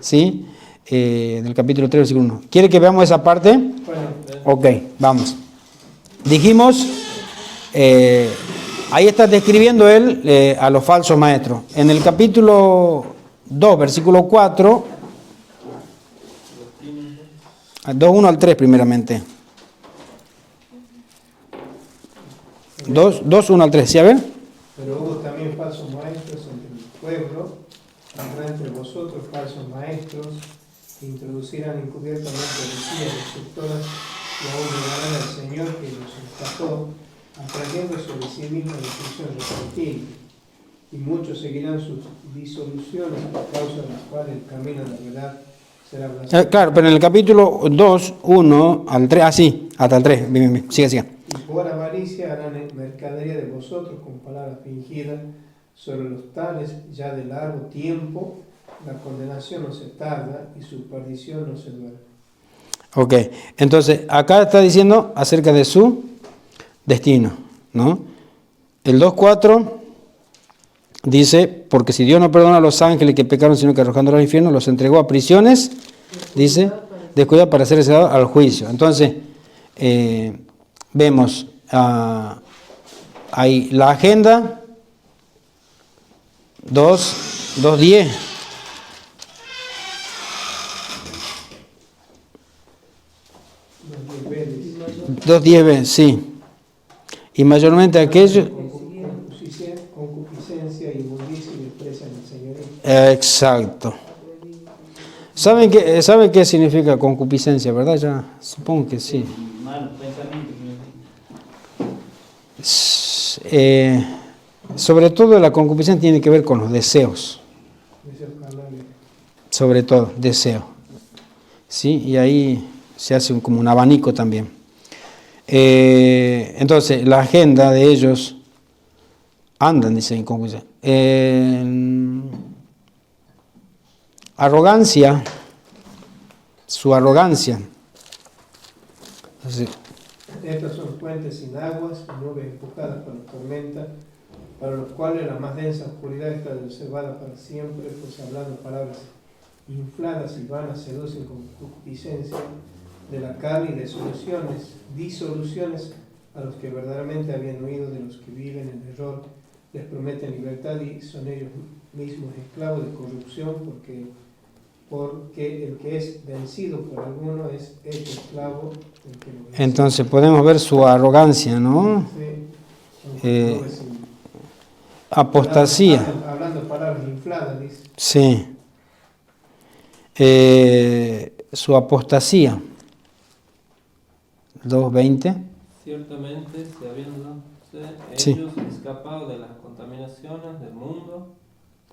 Speaker 1: ¿Sí? Del capítulo 3, versículo 1. ¿Quiere que veamos esa parte? Ok, vamos. Dijimos, ahí está describiendo él a los falsos maestros. En el capítulo 2, versículo 4, 2:1 al 3 primeramente. 2:1 al 3, ¿sí? A ver.
Speaker 3: Pero hubo también falsos maestros entre el pueblo, habrá entre vosotros falsos maestros, que introducirán encubiertamente herejías destructoras y aún negarán al Señor que los rescató, atrayendo sobre sí misma destrucción repentina. Y muchos seguirán sus disoluciones por causa de las cuales el camino de la verdad será blasfemado.
Speaker 1: Claro, pero en el capítulo 2:1 al 3, sí, hasta el 3, bien, sigue.
Speaker 3: Y por avaricia harán mercadería de vosotros con palabras fingidas, sobre los tales ya de largo tiempo la condenación no se tarda y su perdición no se duerme. Ok, entonces acá está diciendo acerca de su destino, ¿no? El 2:4 dice, porque si Dios no perdona a los ángeles que pecaron, sino que arrojándolos al infierno, los entregó a prisiones, dice, descuidado para ser dado al juicio. Entonces, vemos ahí la agenda 2:10. 2:10b, sí. Y mayormente aquellos... Concupiscencia, inmundicia y desprecian el señorío. Exacto. ¿Saben qué significa concupiscencia, verdad? Ya supongo que sí. Sobre todo la concupiscencia tiene que ver con los deseos. Sobre todo, deseo. ¿Sí? Y ahí se hace como un abanico también.
Speaker 1: Entonces, la agenda de ellos andan, dice en conclusión. Arrogancia, su arrogancia. Entonces,
Speaker 3: Estas son fuentes sin aguas, nubes empujadas por la tormenta, para los cuales la más densa oscuridad está reservada para siempre, pues hablando palabras infladas y vanas seducen con concupiscencia de la carne y disoluciones a los que verdaderamente habían huido, de los que viven en error, les prometen libertad y son ellos mismos esclavos de corrupción, porque el que es vencido por alguno es hecho esclavo del que lo vence.
Speaker 1: entonces podemos ver su arrogancia, ¿no?
Speaker 3: Sí.
Speaker 1: Apostasía.
Speaker 3: Hablando palabras infladas, dice.
Speaker 1: Sí. Su apostasía. 2:20.
Speaker 6: Ciertamente, se habiéndose
Speaker 1: Sí.
Speaker 6: ellos escapado de las contaminaciones del mundo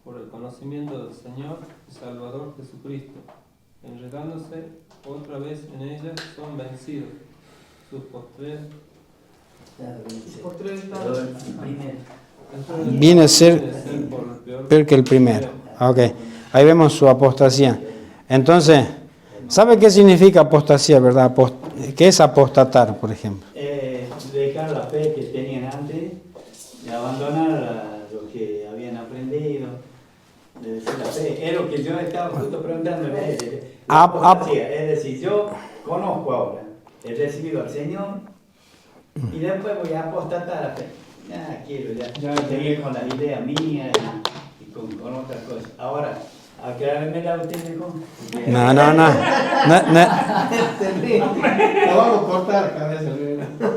Speaker 6: por el conocimiento del Señor y Salvador Jesucristo, enredándose otra vez en ellas, son vencidos. Sus postreros
Speaker 1: Viene a ser peor que el primero. Ok. Ahí vemos su apostasía. Entonces, ¿sabe qué significa apostasía, verdad? ¿Qué es apostatar, por ejemplo?
Speaker 2: Dejar la fe que tenían antes y abandonar lo que habían aprendido, de decir la fe. Es lo que yo estaba justo preguntándole a él. La apostasía, es decir, yo conozco ahora, he recibido al Señor y después voy a apostatar a la fe. Ya quiero, ya seguir con la idea mía y con otras cosas. Ahora, aclararme la usted mejor.
Speaker 1: No.
Speaker 3: La vamos a cortar, cabeza.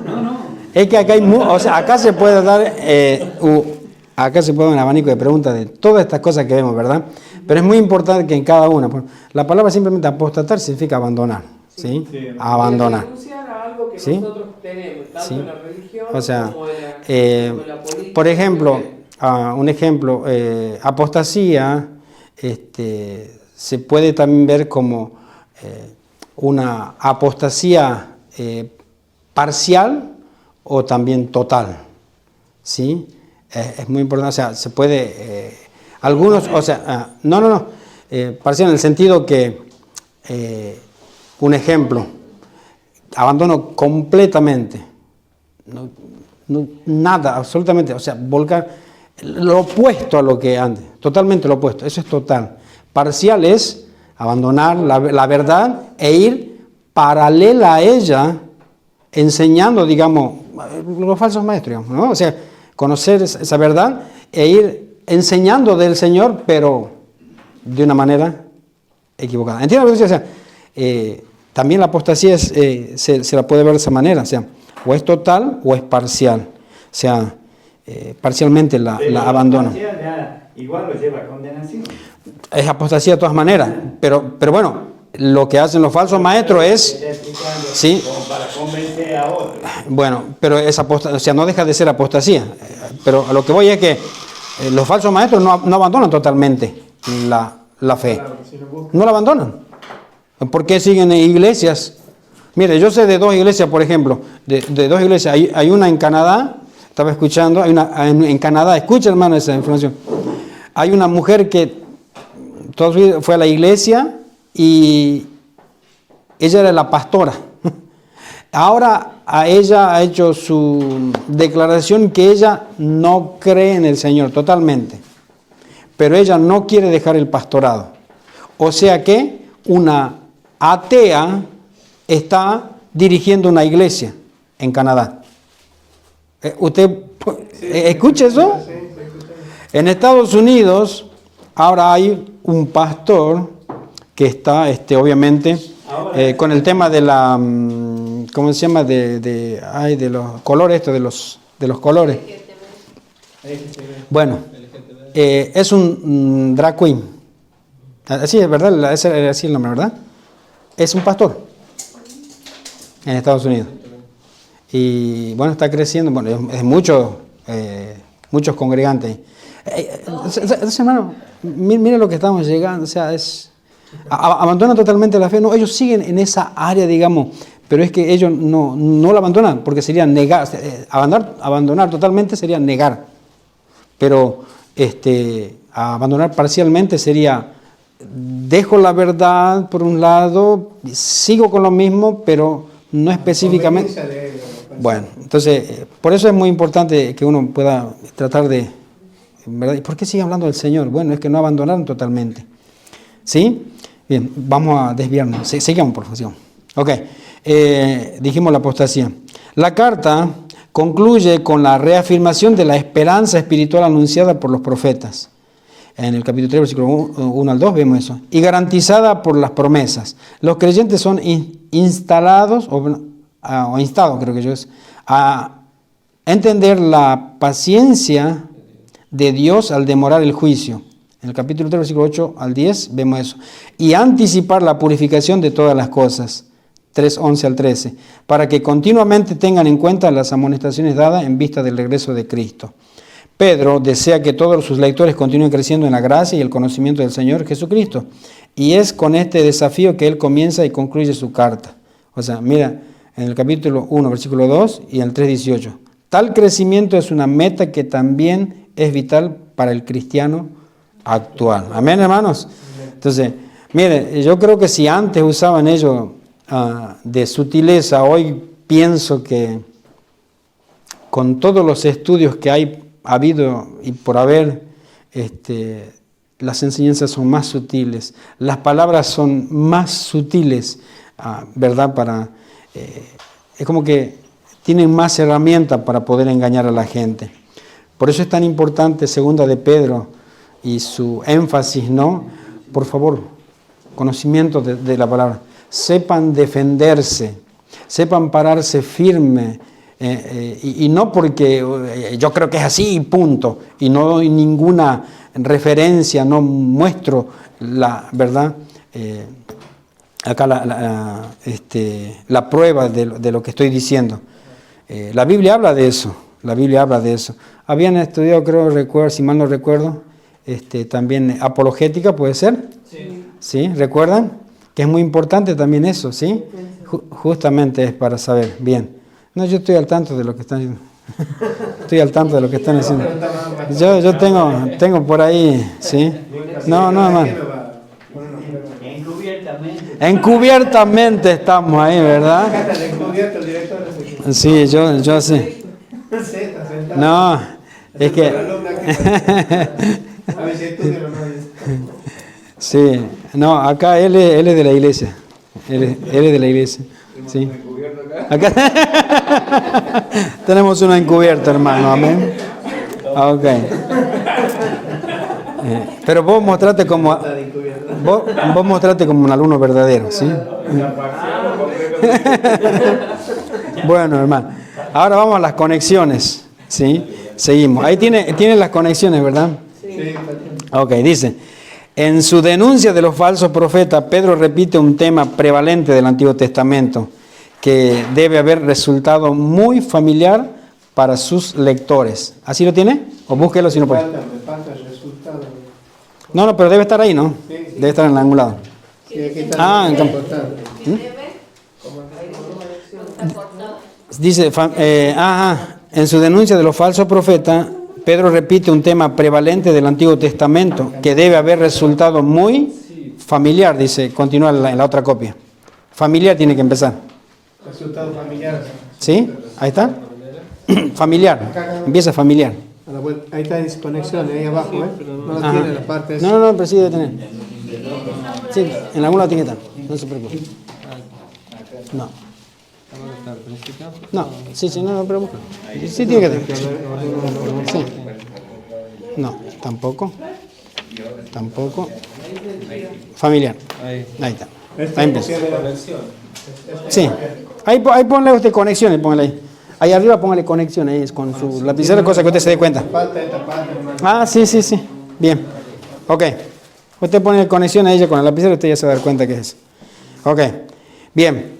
Speaker 2: No.
Speaker 1: Es que acá hay, o sea, acá se puede dar, acá se puede dar un abanico de preguntas de todas estas cosas que vemos, ¿verdad? Pero es muy importante que en cada una, la palabra simplemente apostatar significa abandonar, ¿sí?
Speaker 2: Sí.
Speaker 1: Abandonar.
Speaker 7: Renunciar a algo que
Speaker 1: ¿Sí?
Speaker 7: nosotros tenemos, tanto
Speaker 1: Sí.
Speaker 7: en la religión
Speaker 1: O sea,
Speaker 7: como en la política.
Speaker 1: por ejemplo, un ejemplo, apostasía, se puede también ver como una apostasía parcial o también total, ¿sí? Es muy importante, o sea, se puede, algunos, o sea, parcial en el sentido que, un ejemplo, abandono completamente, nada, absolutamente, o sea, volcar, lo opuesto a lo que antes, totalmente lo opuesto, eso es total. Parcial es abandonar la verdad e ir paralela a ella, enseñando, digamos, los falsos maestros, digamos, ¿no? O sea, conocer esa verdad e ir enseñando del Señor, pero de una manera equivocada. ¿Entienden lo que dice? O sea, también la apostasía se la puede ver de esa manera, o sea, o es total o es parcial, o sea, parcialmente la abandona.
Speaker 2: Igual lo lleva a condenación.
Speaker 1: Es apostasía de todas maneras, pero bueno, lo que hacen los falsos maestros es, sí,
Speaker 2: como para convencer a otros.
Speaker 1: bueno, pero es apostasía, o sea, no deja de ser apostasía, pero a lo que voy es que los falsos maestros no abandonan totalmente la fe, no la abandonan. ¿Por qué siguen en iglesias? Mire, yo sé de dos iglesias, por ejemplo, de dos iglesias, hay una en Canadá, estaba escuchando, hay una en Canadá, escucha hermano esa información, hay una mujer que toda su vida fue a la iglesia y ella era la pastora. Ahora ella ha hecho su declaración que ella no cree en el Señor totalmente, pero ella no quiere dejar el pastorado. O sea que una atea está dirigiendo una iglesia en Canadá. ¿Usted escucha eso? En Estados Unidos ahora hay un pastor que está, obviamente, con el tema de la, ¿cómo se llama? De los colores, de los colores. Bueno, es un drag queen. Así es, ¿verdad? Ese es el nombre, ¿verdad? Es un pastor en Estados Unidos. Y bueno, está creciendo, bueno, es muchos congregantes. Hermano, mira lo que estamos llegando, o sea, abandonan totalmente la fe, no, ellos siguen en esa área, digamos, pero es que ellos no lo abandonan, porque sería negar, abandonar totalmente sería negar, pero abandonar parcialmente sería, dejo la verdad por un lado, sigo con lo mismo, pero no específicamente. Bueno, entonces, por eso es muy importante que uno pueda tratar de, ¿verdad? ¿Por qué sigue hablando del Señor? Bueno, es que no abandonaron totalmente. ¿Sí? Bien, vamos a desviarnos. Sigamos, por favor. Ok, dijimos la apostasía. La carta concluye con la reafirmación de la esperanza espiritual anunciada por los profetas. En el capítulo 3, versículo 1 al 2 vemos eso. Y garantizada por las promesas. Los creyentes son instalados, o instados, creo que yo es, a entender la paciencia de Dios al demorar el juicio. En el capítulo 3, versículo 8 al 10 vemos eso. Y anticipar la purificación de todas las cosas. 3, 11 al 13. Para que continuamente tengan en cuenta las amonestaciones dadas en vista del regreso de Cristo. Pedro desea que todos sus lectores continúen creciendo en la gracia y el conocimiento del Señor Jesucristo. Y es con este desafío que él comienza y concluye su carta. O sea, mira, en el capítulo 1, versículo 2 y en el 3, 18. Tal crecimiento es una meta que también es vital para el cristiano actual. Amén, hermanos. Entonces, mire, yo creo que si antes usaban ellos de sutileza, hoy pienso que con todos los estudios que ha habido y por haber, las enseñanzas son más sutiles, las palabras son más sutiles, ¿verdad? Es como que tienen más herramientas para poder engañar a la gente. Por eso es tan importante Segunda de Pedro y su énfasis, ¿no? Por favor, conocimiento de la palabra. Sepan defenderse, sepan pararse firme, y no porque yo creo que es así, punto, y no doy ninguna referencia, no muestro la verdad, acá la prueba de lo que estoy diciendo. La Biblia habla de eso, la Biblia habla de eso. Habían estudiado, creo, si mal no recuerdo, también apologética, ¿puede ser? Sí. ¿Sí? ¿Recuerdan? Que es muy importante también eso, ¿sí? Justamente es para saber, bien. No, yo estoy al tanto de lo que están diciendo. Estoy al tanto de lo que están diciendo. Yo tengo por ahí, ¿sí? No, hermano. Encubiertamente estamos ahí, ¿verdad? Sí, yo sé. No, es que... Sí, no, acá él es de la iglesia. Él es de la iglesia. Sí. Acá tenemos uno encubierto, hermano, amén. Ok. Pero vos mostrate como un alumno verdadero, ¿sí? Bueno, hermano. Ahora vamos a las conexiones, ¿sí? Seguimos. Ahí tiene las conexiones, ¿verdad? Sí. Ok, dice. En su denuncia de los falsos profetas, Pedro repite un tema prevalente del Antiguo Testamento que debe haber resultado muy familiar para sus lectores. ¿Así lo tiene? O búsquelo si no puede.
Speaker 3: Me falta el resultado.
Speaker 1: No, pero debe estar ahí, ¿no? Sí. Debe estar en algún lado.
Speaker 3: Sí, aquí está.
Speaker 1: Dice, en su denuncia de los falsos profetas, Pedro repite un tema prevalente del Antiguo Testamento que debe haber resultado muy familiar, dice, continúa en la otra copia. Familiar tiene que empezar.
Speaker 3: Resultado familiar.
Speaker 1: ¿Sí? Ahí está. Familiar. Empieza familiar.
Speaker 3: Ahí está en conexión, ahí abajo, ¿eh? No la tiene la parte esa.
Speaker 1: No, pero sí debe tener. Sí, en algún lado tiene que estar. No se preocupe. No. No, pero busca. Sí tiene que estar. Sí. No, tampoco. Familiar. Ahí está. Ahí empieza. Sí. Ahí ponle usted conexiones, póngale ahí. Ahí arriba póngale conexiones ahí con su lapicero, cosa que usted se dé cuenta. Sí. Bien. Ok. Usted pone conexión a ella con el lapicero, usted ya se va a dar cuenta que es eso. Ok. Bien.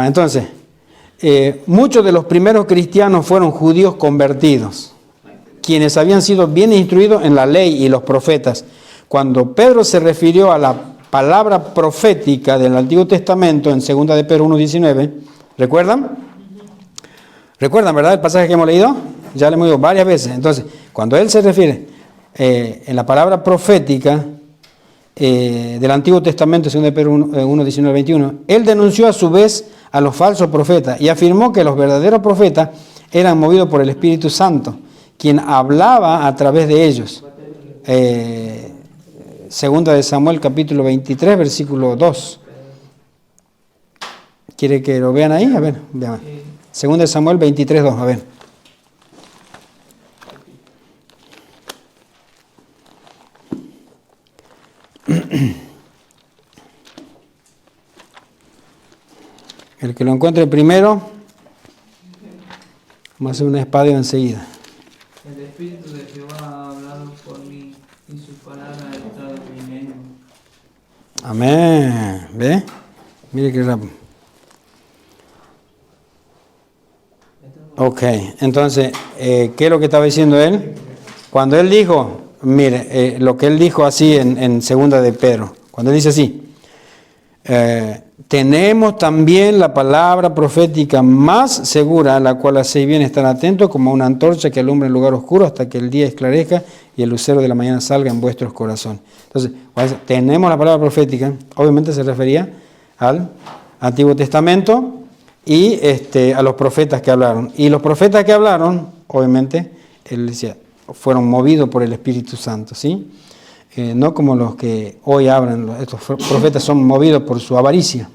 Speaker 1: Entonces, muchos de los primeros cristianos fueron judíos convertidos, quienes habían sido bien instruidos en la ley y los profetas. Cuando Pedro se refirió a la palabra profética del Antiguo Testamento en 2 de Pedro 1:19. ¿Recuerdan? ¿Recuerdan, verdad, el pasaje que hemos leído? Ya lo hemos leído varias veces. Entonces, cuando él se refiere en la palabra profética del Antiguo Testamento, 2 de Pedro 1:19-21, él denunció a su vez a los falsos profetas y afirmó que los verdaderos profetas eran movidos por el Espíritu Santo, quien hablaba a través de ellos. Segunda de Samuel capítulo 23, versículo 2. ¿Quiere que lo vean ahí? A ver, vean. Segunda de Samuel 23, 2, a ver. El que lo encuentre primero, vamos a hacer una espada enseguida.
Speaker 8: El Espíritu de Jehová ha hablado por mí y su palabra ha estado en mi lengua.
Speaker 1: Amén. ¿Ve? Mire qué rápido. Ok, entonces, ¿qué es lo que estaba diciendo él? Cuando él dijo, mire, lo que él dijo así en segunda de Pedro, cuando él dice así, tenemos también la palabra profética más segura, a la cual hacéis bien estar atentos, como una antorcha que alumbra en lugar oscuro hasta que el día esclarezca y el lucero de la mañana salga en vuestros corazones. Entonces, tenemos la palabra profética, obviamente se refería al Antiguo Testamento y a los profetas que hablaron. Y los profetas que hablaron, obviamente, él decía, fueron movidos por el Espíritu Santo, ¿sí? No como los que hoy hablan, estos profetas son movidos por su avaricia.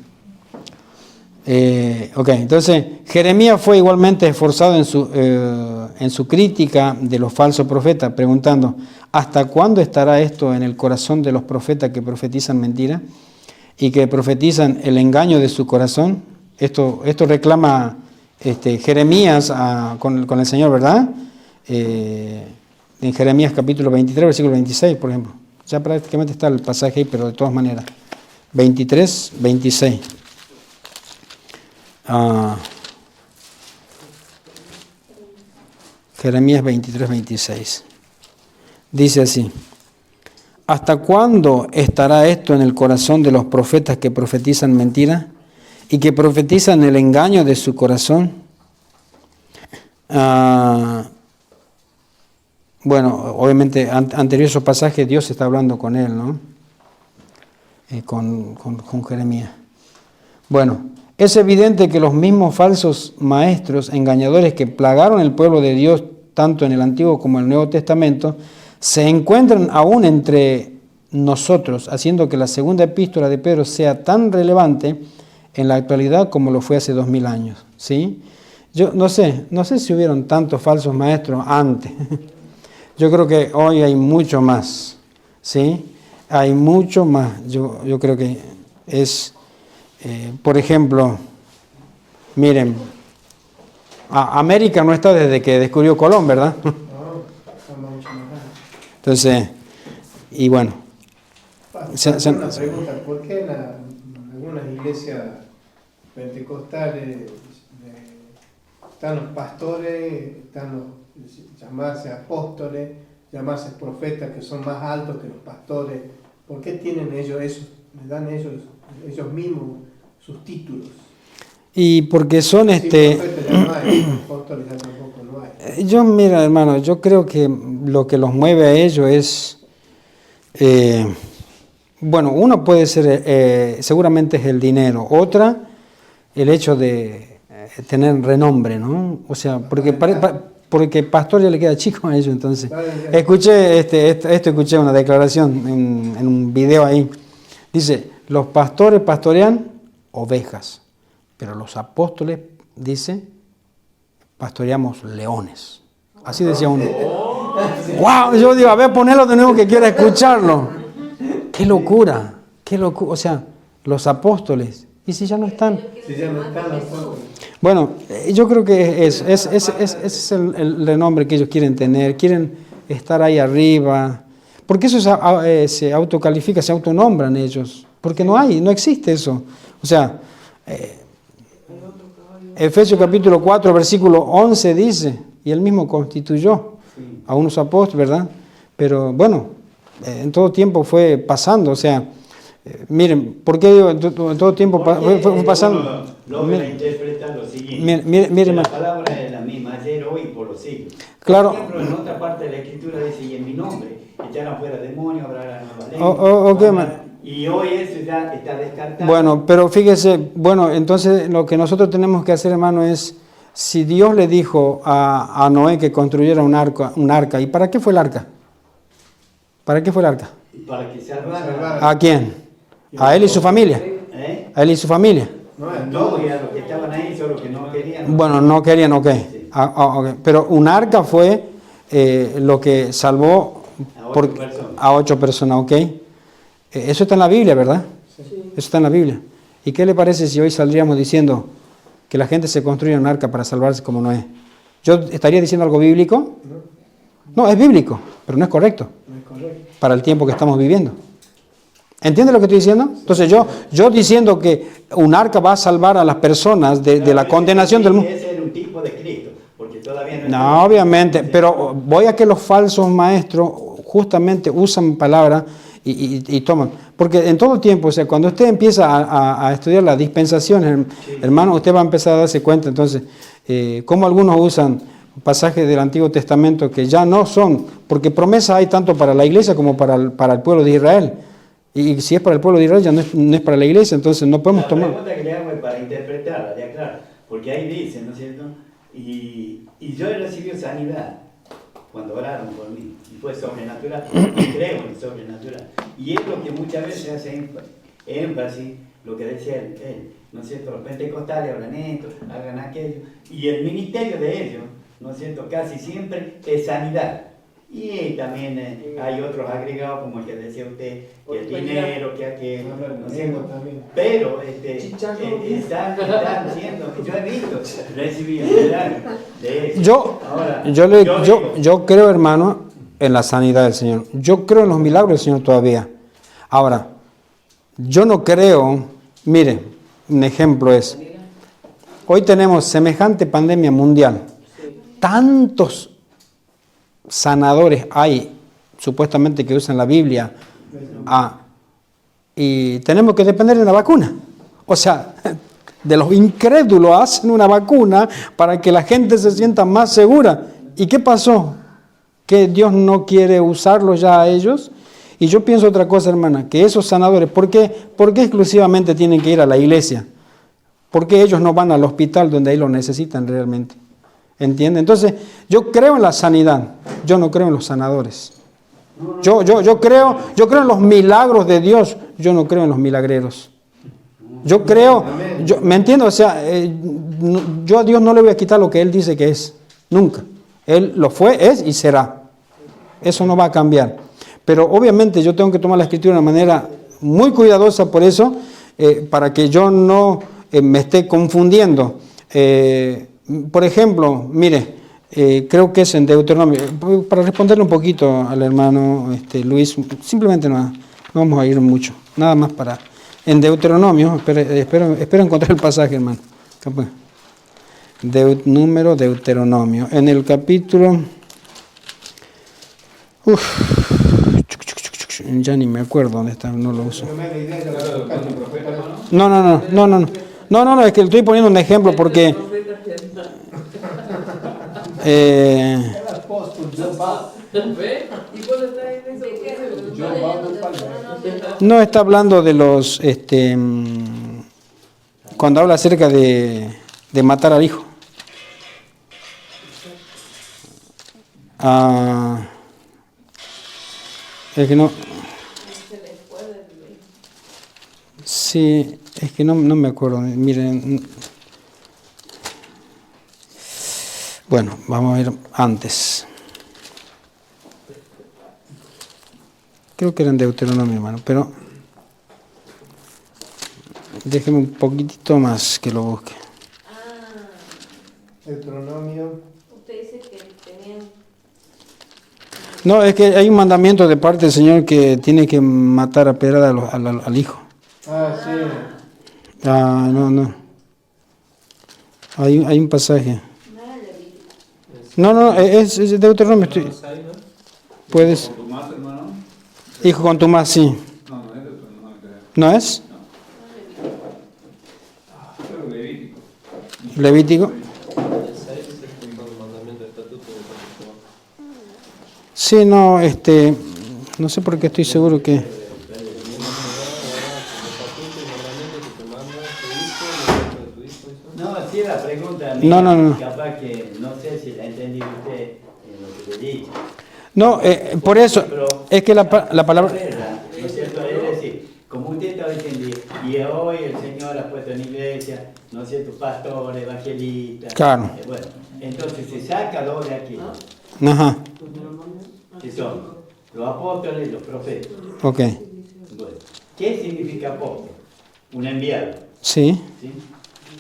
Speaker 1: Entonces Jeremías fue igualmente esforzado en su crítica de los falsos profetas, preguntando, ¿hasta cuándo estará esto en el corazón de los profetas que profetizan mentira y que profetizan el engaño de su corazón? Esto reclama Jeremías con el Señor, ¿verdad? En Jeremías capítulo 23, versículo 26, por ejemplo. Ya prácticamente está el pasaje ahí, pero de todas maneras. 23, 26. Jeremías 23, 26. Dice así: ¿hasta cuándo estará esto en el corazón de los profetas que profetizan mentira y que profetizan el engaño de su corazón? Bueno, obviamente, anterior a esos pasajes, Dios está hablando con él, ¿no? Con Jeremías. Bueno, es evidente que los mismos falsos maestros engañadores que plagaron el pueblo de Dios, tanto en el Antiguo como en el Nuevo Testamento, se encuentran aún entre nosotros, haciendo que la segunda epístola de Pedro sea tan relevante en la actualidad como lo fue hace 2000 años, ¿sí? Yo no sé si hubieron tantos falsos maestros antes. Yo creo que hoy hay mucho más, ¿sí? Hay mucho más. Yo creo que es, por ejemplo, miren, América no está desde que descubrió Colón, ¿verdad? Entonces, y bueno.
Speaker 3: Una pregunta, ¿por qué en algunas iglesias pentecostales están los pastores, están los llamarse apóstoles, llamarse profetas, que son más altos que los pastores? ¿Por qué tienen ellos eso? ¿Le dan ellos mismos sus títulos?
Speaker 1: Y porque son
Speaker 3: profetas ya no hay, apóstoles ya tampoco no hay.
Speaker 1: Yo, mira, hermano, yo creo que lo que los mueve a ellos es, bueno, uno puede ser, seguramente es el dinero, otra, el hecho de tener renombre, ¿no? O sea, porque pastor ya le queda chico a ellos, entonces. Escuché escuché una declaración en un video ahí. Dice, los pastores pastorean ovejas, pero los apóstoles, dice, pastoreamos leones. Así decía uno. ¡Wow! Yo digo, a ver, ponelo de nuevo que quiera escucharlo. ¡Qué locura! ¡Qué locura! O sea, los apóstoles. ¿Y si ya no están?
Speaker 3: Si ya no están los apóstoles.
Speaker 1: Bueno, yo creo que ese es el renombre que ellos quieren tener, quieren estar ahí arriba, porque eso se autocalifica, se autonombran ellos, porque no existe eso. O sea, Efesios capítulo 4, versículo 11 dice, y él mismo constituyó a unos apóstoles, ¿verdad? Pero bueno, en todo tiempo fue pasando, o sea, Miren, ¿por qué digo en todo tiempo fue pasando?
Speaker 2: Logra interpretar lo siguiente.
Speaker 1: Mire,
Speaker 2: la palabra es la misma ayer, hoy y por los siglos.
Speaker 1: Claro.
Speaker 2: Por ejemplo, en otra parte de la Escritura dice, y en mi nombre echarán fuera demonios, habrá nueva lengua. Y hoy eso ya está descartado.
Speaker 1: Bueno, pero fíjese, entonces lo que nosotros tenemos que hacer, hermano, es, si Dios le dijo a Noé que construyera un arca, ¿y para qué fue el arca? ¿Para qué fue el arca?
Speaker 2: Para que salvara.
Speaker 1: ¿A quién? A él y su familia. A él y su familia.
Speaker 2: No, y a los que estaban ahí, solo que no querían.
Speaker 1: Bueno, no querían, ok.
Speaker 2: Sí.
Speaker 1: Okay. Pero un arca fue lo que salvó a 8 personas, ok. Eso está en la Biblia, ¿verdad? Sí. Eso está en la Biblia. ¿Y qué le parece si hoy saldríamos diciendo que la gente se construye un arca para salvarse como Noé? ¿Yo estaría diciendo algo bíblico? No, es bíblico, pero no es correcto. No es correcto. Para el tiempo que estamos viviendo. ¿Entiende lo que estoy diciendo? Entonces yo diciendo que un arca va a salvar a las personas de la condenación del mundo.
Speaker 2: Ese era un tipo de Cristo, porque todavía
Speaker 1: no obviamente, pero voy a que los falsos maestros justamente usan palabras y toman. Porque en todo tiempo, o sea, cuando usted empieza a estudiar las dispensaciones, hermano, usted va a empezar a darse cuenta, entonces, cómo algunos usan pasajes del Antiguo Testamento que ya no son, porque promesas hay tanto para la iglesia como para el pueblo de Israel. Y si es para el pueblo de Israel, ya no es para la iglesia, entonces no podemos tomar.
Speaker 2: La pregunta que le hago es para interpretarla, ya claro, porque ahí dice, ¿no es cierto? Y yo he recibido sanidad cuando oraron por mí, y fue sobrenatural, y creo en sobrenatural. Y es lo que muchas veces hace énfasis, lo que decía él, ¿no es cierto? Los pentecostales hablan esto, hagan aquello, y el ministerio de ellos, ¿no es cierto? Casi siempre es sanidad. Y también hay otros agregados, como el que decía usted, que el dinero, que aquello, ¿no es cierto? Pero están siendo, yo he visto, recibido de eso.
Speaker 1: Yo creo, hermano, en la sanidad del Señor. Yo creo en los milagros del Señor todavía. Ahora, yo no creo, mire, un ejemplo es, hoy tenemos semejante pandemia mundial, tantos sanadores hay, supuestamente que usan la Biblia, y tenemos que depender de la vacuna. O sea, de los incrédulos hacen una vacuna para que la gente se sienta más segura. ¿Y qué pasó? Que Dios no quiere usarlos ya a ellos. Y yo pienso otra cosa, hermana, que esos sanadores, ¿por qué exclusivamente tienen que ir a la iglesia? ¿Por qué ellos no van al hospital donde ahí lo necesitan realmente? ¿Entiende? Entonces, yo creo en la sanidad, yo no creo en los sanadores. Yo creo en los milagros de Dios, yo no creo en los milagreros. Yo creo, ¿me entiende? O sea, yo a Dios no le voy a quitar lo que Él dice que es, nunca. Él lo fue, es y será. Eso no va a cambiar. Pero obviamente yo tengo que tomar la Escritura de una manera muy cuidadosa por eso, para que yo no me esté confundiendo. Por ejemplo, mire, creo que es en Deuteronomio, para responderle un poquito al hermano Luis, simplemente no vamos a ir mucho, nada más para, en Deuteronomio, espero encontrar el pasaje, hermano, Deuteronomio, en el capítulo, ya ni me acuerdo dónde está, no lo uso. No, es que estoy poniendo un ejemplo porque... no está hablando de los cuando habla acerca de matar al hijo. Es que no. Sí, es que no me acuerdo. Miren. Bueno, vamos a ver antes. Creo que era en Deuteronomio, hermano, pero déjeme un poquitito más que lo busque.
Speaker 3: Deuteronomio.
Speaker 5: Usted dice que tenían...
Speaker 1: No, es que hay un mandamiento de parte del Señor que tiene que matar a pedrada al hijo.
Speaker 3: Sí.
Speaker 1: No. Hay un pasaje. No, es Deuteronomio. ¿Puedes?
Speaker 9: ¿Con tu más, hermano?
Speaker 1: Hijo con tu más, sí.
Speaker 9: No es Deuteronomio, creo.
Speaker 1: ¿No es?
Speaker 6: Levítico.
Speaker 1: Levítico.
Speaker 6: El 6 es el mandamiento, estatuto de Jehová.
Speaker 1: Sí, no, no sé por qué estoy seguro que...
Speaker 2: No, sí, la pregunta
Speaker 1: No, no, no.
Speaker 2: capaz que no sé si la entendí usted en lo que le dije.
Speaker 1: No, por eso,
Speaker 2: Pero
Speaker 1: es que la palabra...
Speaker 2: es verdad, ¿no es cierto? Es decir, como usted estaba diciendo, y hoy el Señor ha puesto en iglesia, ¿no es cierto?, pastores, evangelistas.
Speaker 1: Claro.
Speaker 2: Bueno, entonces se saca dos de aquí,
Speaker 1: Ajá,
Speaker 2: que son los apóstoles y los profetas.
Speaker 1: ok.
Speaker 2: Bueno, ¿qué significa apóstol? Un enviado.
Speaker 1: Sí,
Speaker 2: ¿Sí?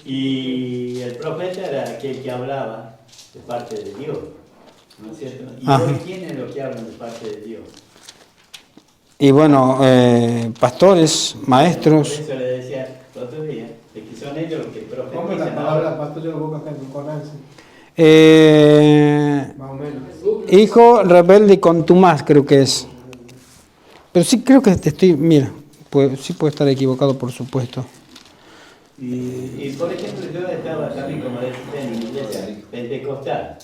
Speaker 2: Y el profeta era aquel que hablaba de parte de Dios, ¿no es cierto? ¿Y
Speaker 1: Ajá.
Speaker 2: hoy quiénes son los que hablan de parte de Dios?
Speaker 1: y bueno, pastores, maestros...
Speaker 2: Por eso le decía el otro día, de que son ellos los que
Speaker 3: ¿Cómo es la
Speaker 2: profetizan
Speaker 3: palabra
Speaker 2: ahora.
Speaker 3: pastor? Yo lo busco acá en el Corán, sí,
Speaker 1: Eh,
Speaker 3: más o menos.
Speaker 1: hijo rebelde y contumaz, creo que es. Pero sí creo que te estoy... Mira, sí puede estar equivocado, por supuesto.
Speaker 2: Y por ejemplo, yo estaba también, como decía, en la iglesia pentecostal,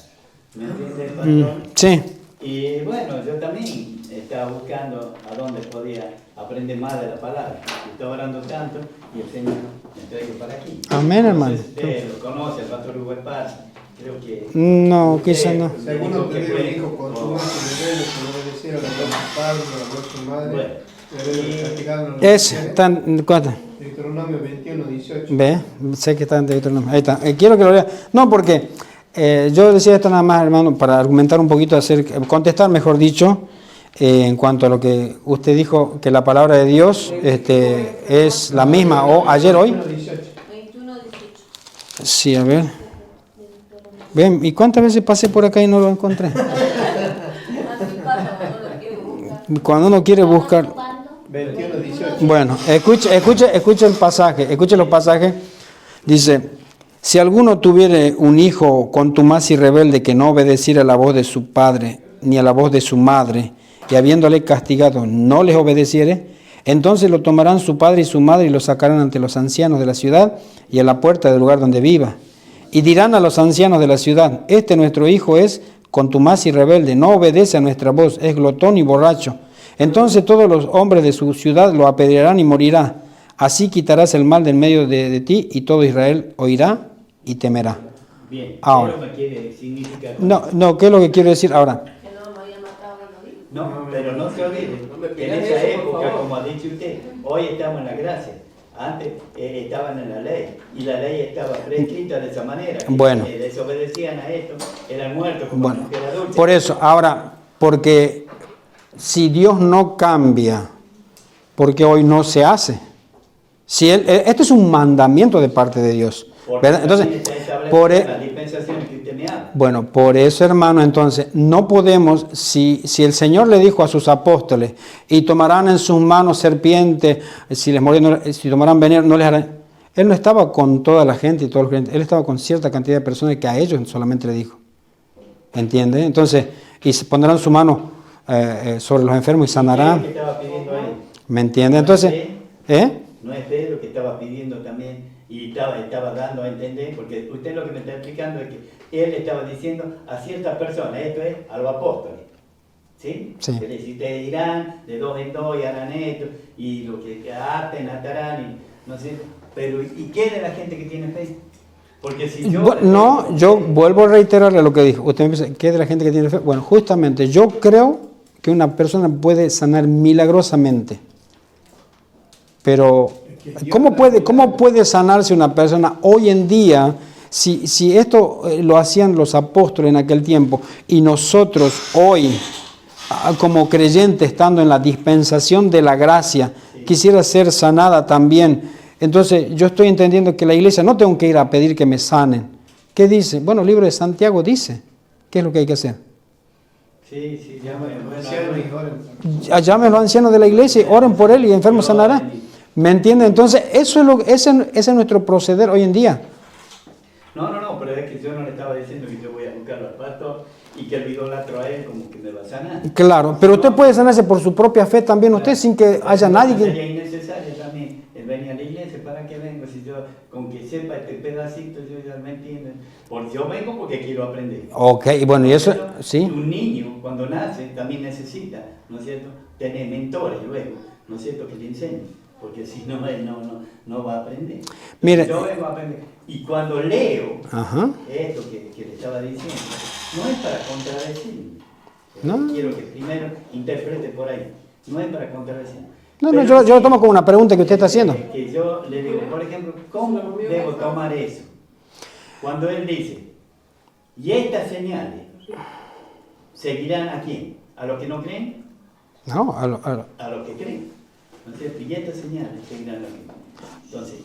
Speaker 2: ¿me entiendes, pastor?
Speaker 1: Sí,
Speaker 2: Y bueno, yo también estaba buscando a dónde podía aprender más de la palabra. Y estaba orando tanto y el Señor me trajo para aquí.
Speaker 1: Amén, hermano.
Speaker 2: Entonces, usted lo conoce, el pastor Hugo Esparza. Creo que...
Speaker 1: no, quizás no.
Speaker 3: Según
Speaker 2: dijo
Speaker 3: lo que dijo el hijo con su madre rebelde, que no obedeciera a la voz de su padre, a la voz de su madre,
Speaker 2: Bueno.
Speaker 3: rebelde castigado en los
Speaker 1: Es
Speaker 3: cielos.
Speaker 1: tan... ¿cuánto?
Speaker 3: Deuteronomio 21, 18.
Speaker 1: Ve, sé que está en Deuteronomio. Ahí está. Quiero que lo lea. No, porque yo decía esto nada más, hermano, para argumentar un poquito, contestar, mejor dicho, en cuanto a lo que usted dijo, que la palabra de Dios es la misma, o ayer, hoy.
Speaker 3: 21, 18.
Speaker 5: 21, 18.
Speaker 1: Sí, a ver. Ven, ¿y cuántas veces pasé por acá y no lo encontré?
Speaker 5: Así pasa cuando lo quiero buscar.
Speaker 1: Cuando uno quiere buscar...
Speaker 3: 21, 18.
Speaker 1: Bueno, escuche el pasaje, escuche los pasajes. Dice, si alguno tuviere un hijo contumaz y rebelde que no obedeciera a la voz de su padre ni a la voz de su madre, y habiéndole castigado no les obedeciere, entonces lo tomarán su padre y su madre y lo sacarán ante los ancianos de la ciudad y a la puerta del lugar donde viva. Y dirán a los ancianos de la ciudad, este nuestro hijo es contumaz y rebelde, no obedece a nuestra voz, es glotón y borracho. Entonces todos los hombres de su ciudad lo apedrearán y morirá. Así quitarás el mal del medio de ti y todo Israel oirá y temerá.
Speaker 2: Bien,
Speaker 1: Ahora.
Speaker 2: pero me quiere significar...
Speaker 1: No, ¿qué es lo que quiero decir ahora?
Speaker 5: Que no me había matado a los hijos.
Speaker 2: No, pero no se olvide
Speaker 7: No me
Speaker 2: que en
Speaker 7: pidas
Speaker 2: esa
Speaker 7: eso, por
Speaker 2: época,
Speaker 7: favor.
Speaker 2: como ha dicho usted, hoy estamos en la gracia. Antes estaban en la ley y la ley estaba prescrita de esa manera. Que
Speaker 1: Bueno.
Speaker 2: si desobedecían a esto, eran muertos como
Speaker 1: Bueno,
Speaker 2: mujer adulta.
Speaker 1: por eso, ahora, porque si Dios no cambia, porque hoy no se hace. Si esto es un mandamiento de parte de Dios.
Speaker 2: Porque
Speaker 1: ¿Verdad? Entonces,
Speaker 2: también está establecido
Speaker 1: por,
Speaker 2: en las dispensaciones que usted me habla.
Speaker 1: bueno, por eso, hermano, entonces, no podemos, si el Señor le dijo a sus apóstoles, y tomarán en sus manos serpientes, si les morirán, si tomarán veneno, no les harán. Él no estaba con toda la gente y todos los creyentes, él estaba con cierta cantidad de personas que a ellos solamente le dijo. ¿Entiende? Entonces, y se pondrán su mano sobre los enfermos y
Speaker 2: ¿Qué es lo que
Speaker 1: sanarán.
Speaker 2: estaba pidiendo ahí?
Speaker 1: ¿Me entiende? Entonces,
Speaker 2: No es fe lo que estaba pidiendo también y estaba dando a entender, porque usted lo que me está explicando es que él estaba diciendo a ciertas personas, esto es a los apóstoles, ¿sí?
Speaker 1: Sí.
Speaker 2: Que si ustedes irán de dos en dos y harán esto, y lo que atarán, y no sé, pero ¿y qué de la gente que tiene fe? Porque si yo...
Speaker 1: no, yo vuelvo a reiterarle lo que dijo. Usted me dice, ¿qué es de la gente que tiene fe? Bueno, justamente yo creo que una persona puede sanar milagrosamente. Pero, ¿cómo puede sanarse una persona hoy en día si esto lo hacían los apóstoles en aquel tiempo y nosotros hoy, como creyentes, estando en la dispensación de la gracia, quisiera ser sanada también? Entonces, yo estoy entendiendo que la iglesia no tengo que ir a pedir que me sanen. ¿Qué dice? Bueno, el libro de Santiago dice, ¿qué es lo que hay que hacer?
Speaker 2: Sí,
Speaker 1: Llamen a los ancianos de la iglesia, oren por él y el enfermo sanará. ¿Me entiende? Entonces, ese es nuestro proceder hoy en día.
Speaker 2: No, pero es que yo no le estaba diciendo que yo voy a buscarlo al pastor y que el idolatro a él como que me va a sanar.
Speaker 1: Claro, pero usted puede sanarse por su propia fe también, usted sin que haya nadie que...
Speaker 2: Sería innecesario también con que sepa este pedacito, yo ya me entiendo. Porque yo vengo porque quiero aprender.
Speaker 1: Ok, y bueno, y eso, sí.
Speaker 2: Un niño cuando nace también necesita, ¿no es cierto?, tener mentores luego, ¿no es cierto?, que le enseñen, porque si no, él no va a aprender.
Speaker 1: Mire,
Speaker 2: yo vengo a aprender. Y cuando leo
Speaker 1: ajá.
Speaker 2: esto que le estaba diciendo, no es para contradecirme.
Speaker 1: No.
Speaker 2: Quiero que primero interprete por ahí. No es para contradecir.
Speaker 1: No, yo lo tomo como una pregunta que usted está haciendo.
Speaker 2: Que yo le digo, por ejemplo, ¿cómo debo tomar eso? Cuando él dice, y estas señales seguirán a quién? ¿A los que no creen?
Speaker 1: No,
Speaker 2: A los que creen. Entonces, y estas señales seguirán a los que creen. Entonces,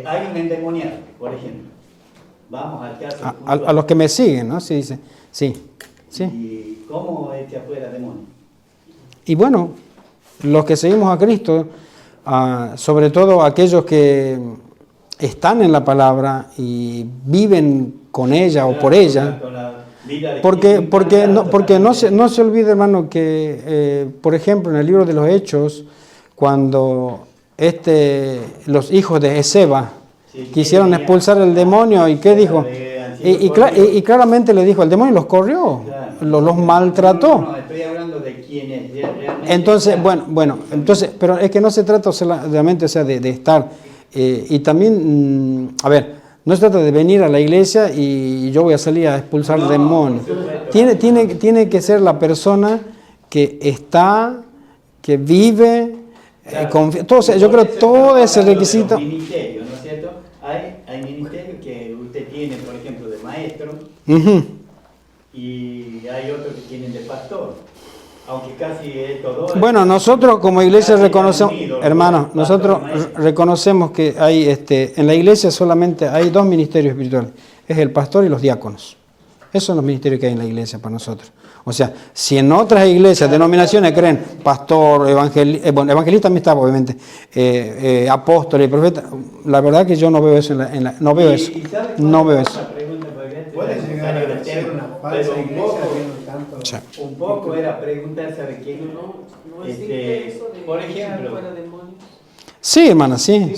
Speaker 2: hay un endemoniado, por ejemplo. Vamos al caso.
Speaker 1: A los que me siguen, ¿no? Sí, dice. Sí. Sí.
Speaker 2: ¿Y cómo echa fuera demonio?
Speaker 1: Y bueno, los que seguimos a Cristo, sobre todo aquellos que están en la palabra y viven con ella o por ella, porque no se olvide, hermano, que por ejemplo en el libro de los Hechos, cuando los hijos de Esceva quisieron expulsar el demonio, ¿y qué dijo? Y claramente le dijo, el demonio los corrió, los maltrató.
Speaker 2: No, estoy hablando de quienes realmente.
Speaker 1: Entonces, entonces, pero es que no se trata solamente, o sea, de estar, y también, a ver, no se trata de venir a la iglesia y yo voy a salir a expulsar demonios. Tiene que ser la persona que está, que vive, yo creo todo ese requisito.
Speaker 2: Ministerio, ¿no es cierto? Hay ministerios que usted tiene, por ejemplo, de maestro, y hay otros que tienen de pastor. Aunque casi es todo.
Speaker 1: Bueno, nosotros como iglesia reconocemos, hermanos, nosotros reconocemos que hay, en la iglesia solamente hay dos ministerios espirituales, es el pastor y los diáconos. Esos son los ministerios que hay en la iglesia para nosotros. O sea, si en otras iglesias, denominaciones creen pastor, evangelista también está, obviamente, apóstol y profeta, la verdad que yo no veo eso, no veo eso. No veo eso.
Speaker 3: Puede llegar a ser una falsa iglesia habiendo tanto.
Speaker 1: Sí.
Speaker 2: Un poco era preguntar, ¿sabe qué?
Speaker 7: No es intenso de
Speaker 2: por
Speaker 7: echar
Speaker 2: ejemplo,
Speaker 7: fuera demonios.
Speaker 1: Sí, hermana, sí.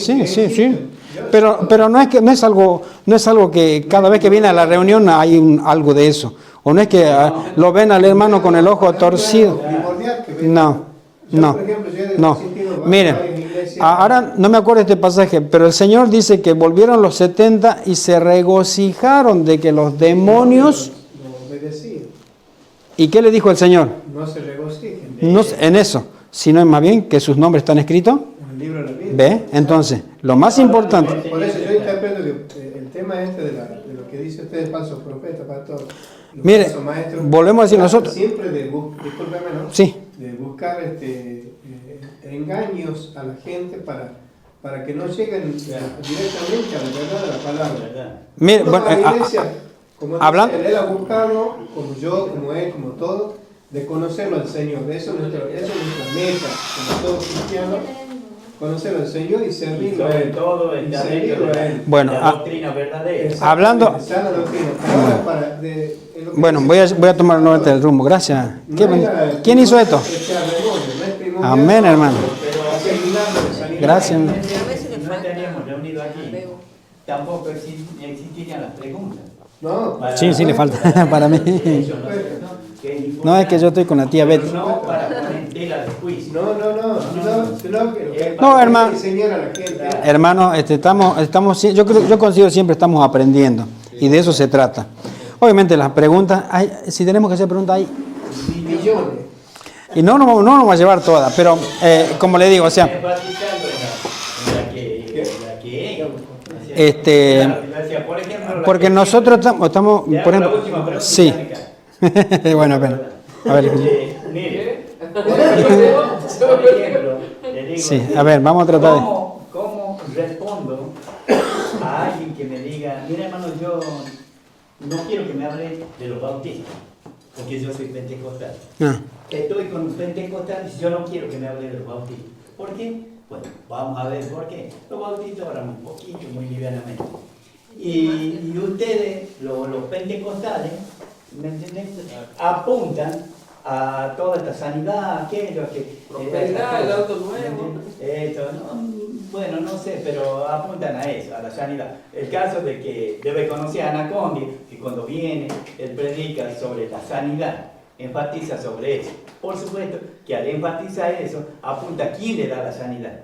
Speaker 1: Pero no es algo que cada vez que viene a la reunión hay algo de eso. O no es que lo ven al hermano con el ojo torcido. No. Miren, ahora no me acuerdo este pasaje, pero el Señor dice que volvieron los 70 y se regocijaron de que los demonios... ¿Y qué le dijo el Señor?
Speaker 3: No se regocijen.
Speaker 1: No, en eso, sino es más bien que sus nombres están escritos.
Speaker 3: En el libro de la Biblia.
Speaker 1: ¿Ve? Entonces, lo más importante...
Speaker 3: Por eso yo interpreto que el tema de lo que dice usted, falso profeta, pastor,
Speaker 1: mire, volvemos a decir nosotros...
Speaker 3: Siempre discúlpeme, ¿no?
Speaker 1: Sí.
Speaker 3: De buscar engaños a la gente para que no lleguen directamente a la verdad de la palabra.
Speaker 1: Mire,
Speaker 3: como
Speaker 1: hablando...
Speaker 3: él ha buscado, como yo, como él, como todo, de conocerlo al Señor. Eso es nuestra meta, como todo cristiano, conocerlo al Señor y servirlo a él.
Speaker 2: Todo el servirlo a él.
Speaker 1: Bueno,
Speaker 2: la doctrina verdadera.
Speaker 1: Hablando...
Speaker 3: Sana doctrina. Ahora,
Speaker 1: bueno, voy a tomar nuevamente el rumbo. Gracias. ¿Quién hizo esto? Amén, hermano. Gracias.
Speaker 2: No estaríamos reunidos aquí. Tampoco existirían las preguntas.
Speaker 3: No.
Speaker 1: Sí, le falta para mí. No, es que yo estoy con la tía Betty.
Speaker 2: No para poner tela de juicio.
Speaker 3: No,
Speaker 1: hermano. Hermano, yo considero siempre estamos aprendiendo y de eso se trata. Obviamente las preguntas, si tenemos que hacer preguntas hay
Speaker 3: millones.
Speaker 1: Y no nos vamos a llevar todas, pero como le digo, o sea, porque nosotros estamos, por ejemplo, sí. Bueno, a ver.
Speaker 2: Mire, por ejemplo, le digo,
Speaker 1: sí, a ver, vamos a tratar de...
Speaker 2: ¿Cómo respondo a alguien que me diga, mira hermano, yo no quiero que me hable de los bautistas, porque yo soy pentecostal. Estoy con un pentecostal y yo no quiero que me hable de los bautistas. ¿Por qué? Bueno, vamos a ver por qué. Los bautistas oran un poquito, muy livianamente. Y ustedes, los pentecostales, ¿me entienden? Apuntan a toda esta sanidad, aquello que...
Speaker 7: Prosperidad, el auto nuevo.
Speaker 2: Esto, ¿no? Bueno, no sé, pero apuntan a eso, a la sanidad. El caso de que debe conocer a Anacondi, que cuando viene, él predica sobre la sanidad, enfatiza sobre eso. Por supuesto que al enfatizar eso, apunta a quién le da la sanidad.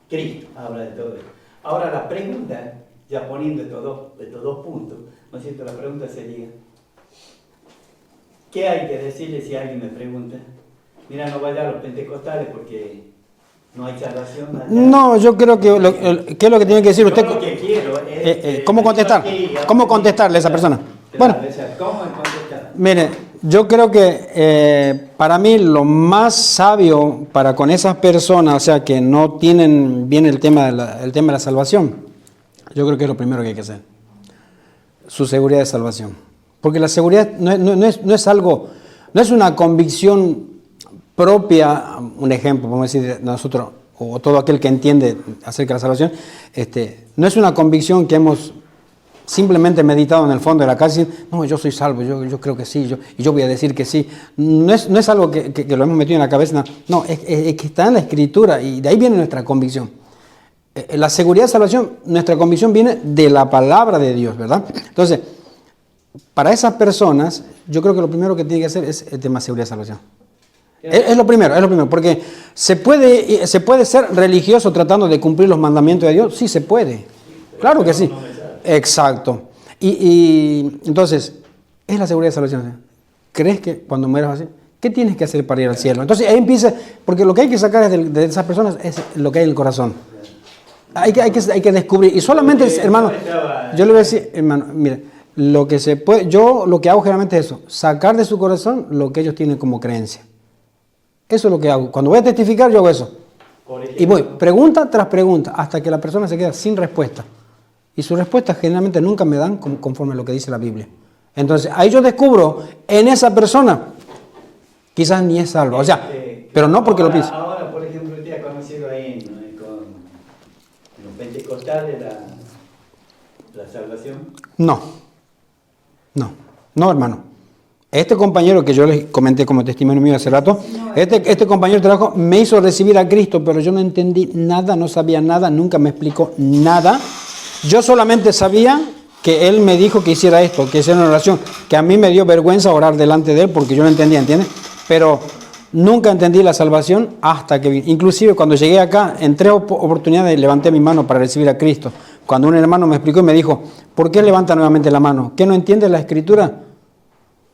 Speaker 2: Cristo habla de todo eso. Ahora la pregunta, ya poniendo estos dos puntos, ¿no es cierto? La pregunta sería, ¿qué hay que decirle si alguien me pregunta? Mira, no vaya a los pentecostales porque no hay salvación allá.
Speaker 1: No, yo creo que ¿qué es lo que tiene que decir usted?
Speaker 2: Yo lo que quiero es
Speaker 1: ¿Cómo contestar? ¿Cómo contestarle a esa persona? Bueno,
Speaker 2: ¿cómo contestar?
Speaker 1: mire, yo creo que para mí lo más sabio para con esas personas, o sea, que no tienen bien el tema de la salvación, yo creo que es lo primero que hay que hacer. Su seguridad de salvación. Porque la seguridad no es algo, no es una convicción propia, un ejemplo, vamos a decir, de nosotros, o todo aquel que entiende acerca de la salvación, no es una convicción que hemos simplemente meditado en el fondo de la casa y decir, no, yo soy salvo, yo creo que sí, y yo voy a decir que sí. No es algo que lo hemos metido en la cabeza, no, es que está en la Escritura y de ahí viene nuestra convicción. La seguridad de salvación, nuestra convicción viene de la palabra de Dios, ¿verdad? Entonces, para esas personas, yo creo que lo primero que tiene que hacer es el tema de seguridad de salvación. Es lo primero, porque ¿se puede ser religioso tratando de cumplir los mandamientos de Dios? Sí, se puede, claro que sí. Exacto. Y entonces, es la seguridad de salvación. ¿Crees que cuando mueras así? ¿Qué tienes que hacer para ir al cielo? Entonces ahí empieza, porque lo que hay que sacar de esas personas es lo que hay en el corazón. Hay que descubrir. Y solamente, hermano, yo le voy a decir, hermano, mire, lo que se puede, yo lo que hago generalmente es eso, sacar de su corazón lo que ellos tienen como creencia. Eso es lo que hago. Cuando voy a testificar, yo hago eso. Y voy, pregunta tras pregunta, hasta que la persona se queda sin respuesta. Y sus respuestas generalmente nunca me dan conforme a lo que dice la Biblia. Entonces, ahí yo descubro en esa persona, quizás ni es salva. O sea, pero no porque lo piense.
Speaker 2: Ahora, por ejemplo, usted ha conocido ahí con los pentecostales la salvación.
Speaker 1: No, hermano. Este compañero que yo les comenté como testimonio mío hace rato, este compañero de trabajo me hizo recibir a Cristo, pero yo no entendí nada, no sabía nada, nunca me explicó nada. Yo solamente sabía que él me dijo que hiciera esto, que hiciera una oración, que a mí me dio vergüenza orar delante de él porque yo no entendía, ¿entiendes? Pero nunca entendí la salvación hasta que, inclusive cuando llegué acá, en 3 oportunidades levanté mi mano para recibir a Cristo. Cuando un hermano me explicó y me dijo, ¿por qué levanta nuevamente la mano? ¿Qué no entiende la Escritura?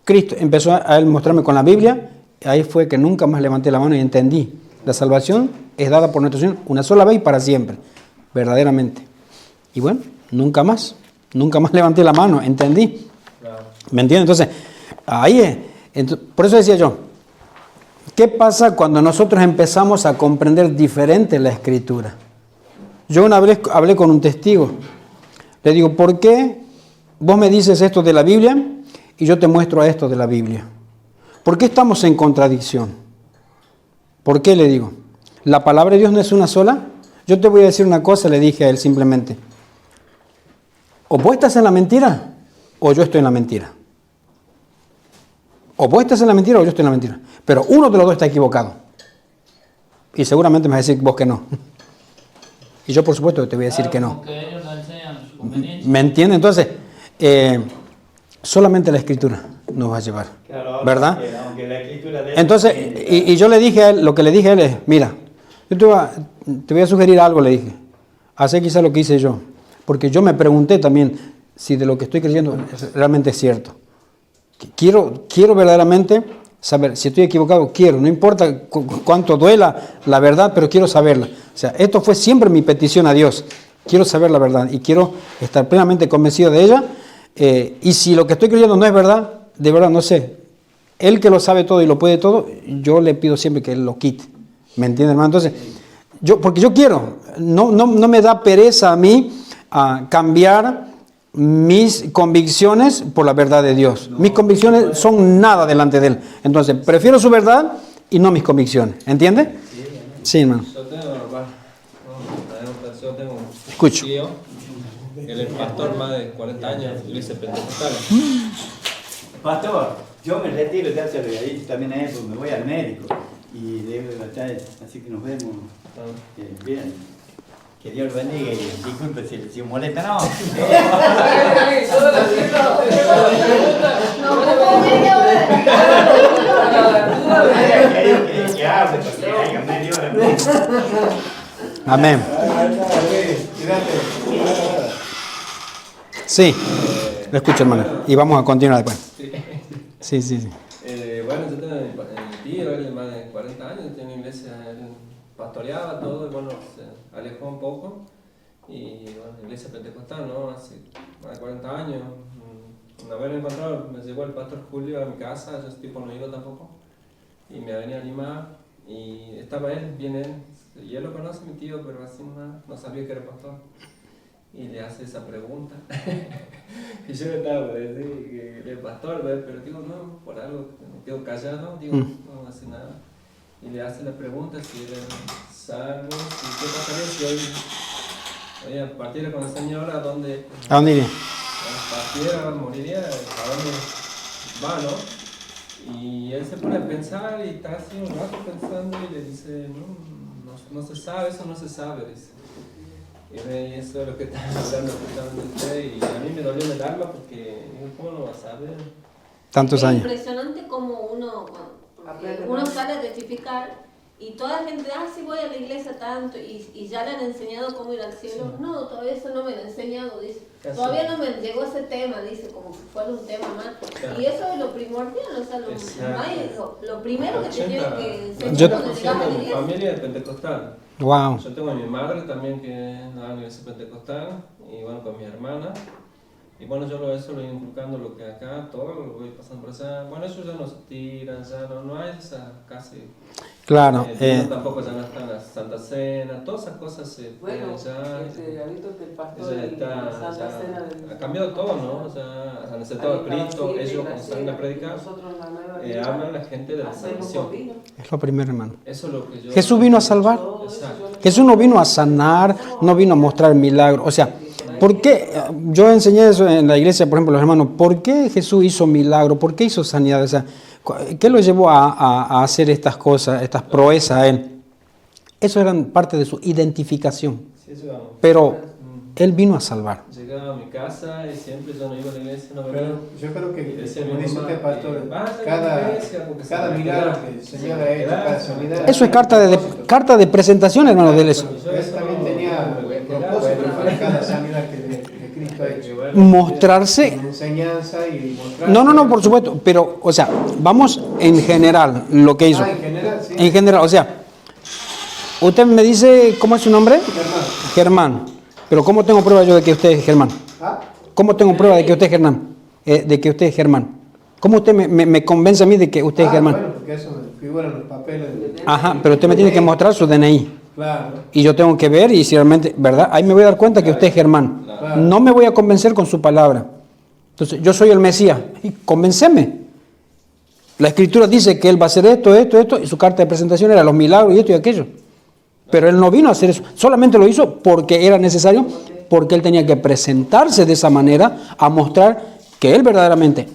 Speaker 1: Cristo empezó a él mostrarme con la Biblia, ahí fue que nunca más levanté la mano y entendí. La salvación es dada por nuestro Señor una sola vez y para siempre, verdaderamente. Y bueno, nunca más levanté la mano, entendí. ¿Me entiendes? Entonces, ahí es. Por eso decía yo, ¿qué pasa cuando nosotros empezamos a comprender diferente la Escritura? Yo una vez hablé con un testigo, le digo, ¿por qué vos me dices esto de la Biblia y yo te muestro esto de la Biblia? ¿Por qué estamos en contradicción? ¿Por qué? Le digo, ¿la palabra de Dios no es una sola? Yo te voy a decir una cosa, le dije a él simplemente, o vos estás en la mentira o yo estoy en la mentira. O vos estás en la mentira o yo estoy en la mentira. Pero uno de los dos está equivocado. Y seguramente me vas a decir vos que no. Y yo por supuesto te voy a decir que no.
Speaker 8: Porque ellos no enseñan su conveniencia.
Speaker 1: ¿Me entiendes? Entonces, solamente la Escritura nos va a llevar.
Speaker 2: Claro,
Speaker 1: ¿verdad?
Speaker 2: Aunque la Escritura de
Speaker 1: entonces, y yo le dije a él, lo que le dije a él es, mira, yo te voy a sugerir algo, le dije. Hacé quizá lo que hice yo. Porque yo me pregunté también si de lo que estoy creyendo realmente es cierto. Quiero verdaderamente saber si estoy equivocado, no importa cuánto duela la verdad, pero quiero saberla. O sea, esto fue siempre mi petición a Dios. Quiero saber la verdad y quiero estar plenamente convencido de ella. Y si lo que estoy creyendo no es verdad, de verdad no sé. Él que lo sabe todo y lo puede todo, yo le pido siempre que él lo quite. ¿Me entiende, hermano? Entonces, porque yo quiero, no me da pereza a mí a cambiar mis convicciones por la verdad de Dios. Mis convicciones son nada delante de Él. Entonces, prefiero su verdad y no mis convicciones. ¿Entiende? Sí, hermano.
Speaker 6: Yo tengo un
Speaker 1: Escucho.
Speaker 6: tío, él es pastor más de 40 años, iglesia pentecostal.
Speaker 2: Pastor, yo me retiro, ya se lo había dicho también a él, porque me voy al médico. Y debo estar, así que nos vemos bien. Que Dios lo bendiga y disculpe si molesta, no.
Speaker 1: Amén. Sí, lo escucho, hermano. Y vamos a continuar después. Sí, sí, sí.
Speaker 6: Bueno, yo tengo mi tío, él más de 40 años, tiene una iglesia, él pastoreaba todo, y bueno, se alejó un poco. Y bueno, iglesia pentecostal, ¿no? Hace más de 40 años. Una vez me encontrado, me llegó el pastor Julio a mi casa, yo ese tipo no iba tampoco. Y me venía a animar, y estaba él, viene él, y él lo conoce, mi tío, pero así no sabía que era pastor. Y le hace esa pregunta. Y yo me estaba por decir que era pastor, ¿ves? Pero digo, no, por algo me quedo callado, digo, no hace nada. Y le hace la pregunta si era salvo, y qué pasaría si hoy partiera con el Señor, ¿a dónde
Speaker 1: iría?
Speaker 6: Partiera, moriría, ¿a dónde va, no? Y él se pone a pensar y está así un rato pensando y le dice, no se sabe, eso no se sabe, dice. Y eso es lo que están hablando usted, y a mí me dolió en el alma porque, ¿cómo no va a saber?
Speaker 1: Tantos años.
Speaker 5: Es impresionante como uno sale a testificar y toda la gente, sí voy a la iglesia tanto y ya le han enseñado cómo ir al cielo. Sí. No, todavía eso no me lo han enseñado, dice. Casi. Todavía no me llegó ese tema, dice, como si fuera un tema más. Claro. Y eso es lo primordial, o sea, lo primero que te tiene que enseñar cuando llegas a la iglesia.
Speaker 6: Mi familia es pentecostal.
Speaker 1: Wow.
Speaker 6: Yo tengo a mi madre también que es en la iglesia pentecostal, y bueno, con mi hermana. Y bueno, yo eso lo voy inculcando, lo que acá, todo lo voy pasando por allá. Bueno, eso ya no se tiran, ya no hay esa casi.
Speaker 1: Claro.
Speaker 6: Tampoco ya no están las Santa Cena, todas esas cosas se
Speaker 7: bueno,
Speaker 6: ya.
Speaker 7: Ha visto que el pastor de la Santa Cena
Speaker 6: ha cambiado todo, ¿no? O sea, han aceptado a Cristo, ellos cuando salen a predicar, hablan a la gente de la salvación.
Speaker 1: Es lo primero, hermano.
Speaker 6: Eso es lo que yo.
Speaker 1: Jesús vino a salvar.
Speaker 6: Exacto.
Speaker 1: Jesús no vino a sanar, no vino a mostrar milagros. O sea, ¿por qué? Yo enseñé eso en la iglesia, por ejemplo, los hermanos. ¿Por qué Jesús hizo milagros? ¿Por qué hizo sanidad? O sea, ¿qué lo llevó a hacer estas cosas, estas proezas a él? Eso eran parte de su identificación.
Speaker 6: Sí, eso vamos.
Speaker 1: Pero él vino a salvar.
Speaker 6: Llegaba a mi casa y siempre yo no iba a la iglesia, no venía.
Speaker 3: Pero yo creo que, como dice usted, pastor,
Speaker 6: cada
Speaker 3: milagro que el Señor ha hecho, cada sanidad.
Speaker 1: Eso es carta de presentación, hermano, de eso.
Speaker 3: Él también tenía propósito para cada sanidad que Cristo ha hecho.
Speaker 1: Mostrarse.
Speaker 3: Enseñanza y mostrarse.
Speaker 1: No, por supuesto. Pero, o sea, vamos en general, lo que hizo.
Speaker 3: En general, sí.
Speaker 1: En general, o sea, usted me dice, ¿cómo es su nombre? Germán. Pero ¿cómo tengo prueba yo de que usted es Germán?
Speaker 3: ¿Ah?
Speaker 1: ¿Cómo tengo prueba de que usted es Germán? De que usted es Germán. ¿Cómo usted me convence a mí de que usted es Germán?
Speaker 3: Bueno, porque eso figura en los papeles.
Speaker 1: Ajá, pero usted me tiene que mostrar su DNI.
Speaker 3: Claro.
Speaker 1: Y yo tengo que ver y si realmente, ¿verdad? Ahí me voy a dar cuenta que usted es Germán.
Speaker 3: Claro.
Speaker 1: No me voy a convencer con su palabra. Entonces, yo soy el Mesías. Y convénceme. La Escritura dice que él va a hacer esto, y su carta de presentación era los milagros y esto y aquello. Pero él no vino a hacer eso. Solamente lo hizo porque era necesario, porque él tenía que presentarse de esa manera a mostrar que él verdaderamente,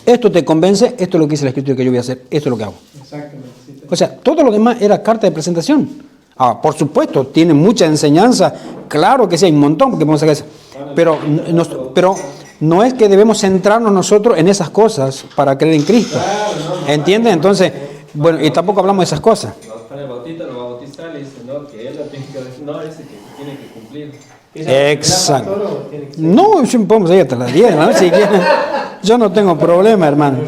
Speaker 1: esto te convence, esto es lo que dice la Escritura que yo voy a hacer, esto es lo que hago.
Speaker 3: Exactamente.
Speaker 1: O sea, todo lo demás era carta de presentación. Por supuesto, tiene mucha enseñanza, claro que sí, hay un montón, porque podemos sacar eso. Pero no es que debemos centrarnos nosotros en esas cosas para creer en Cristo. ¿Entiendes? Entonces, bueno, y tampoco hablamos de esas cosas.
Speaker 6: El bautista lo va a bautizar y dice, no, que él lo tiene que decir, no, dice que tiene que cumplir.
Speaker 1: Exacto. No, podemos ir hasta las 10, ¿no? Si quieren. Yo no tengo problema, hermano.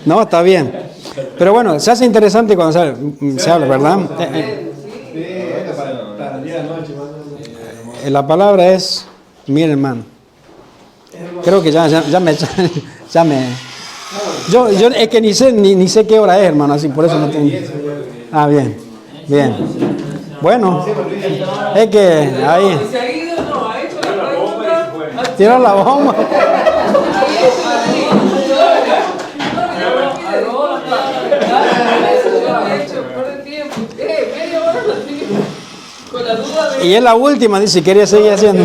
Speaker 1: No, está bien. Pero bueno, se hace interesante cuando se habla, ¿verdad? La palabra es, mire, hermano. Creo que ya me yo es que ni sé qué hora es, hermano, así por eso no tengo. Ah, bien. Bueno, es que ahí. Tiró la bomba. Y es la última, dice, quería seguir haciendo.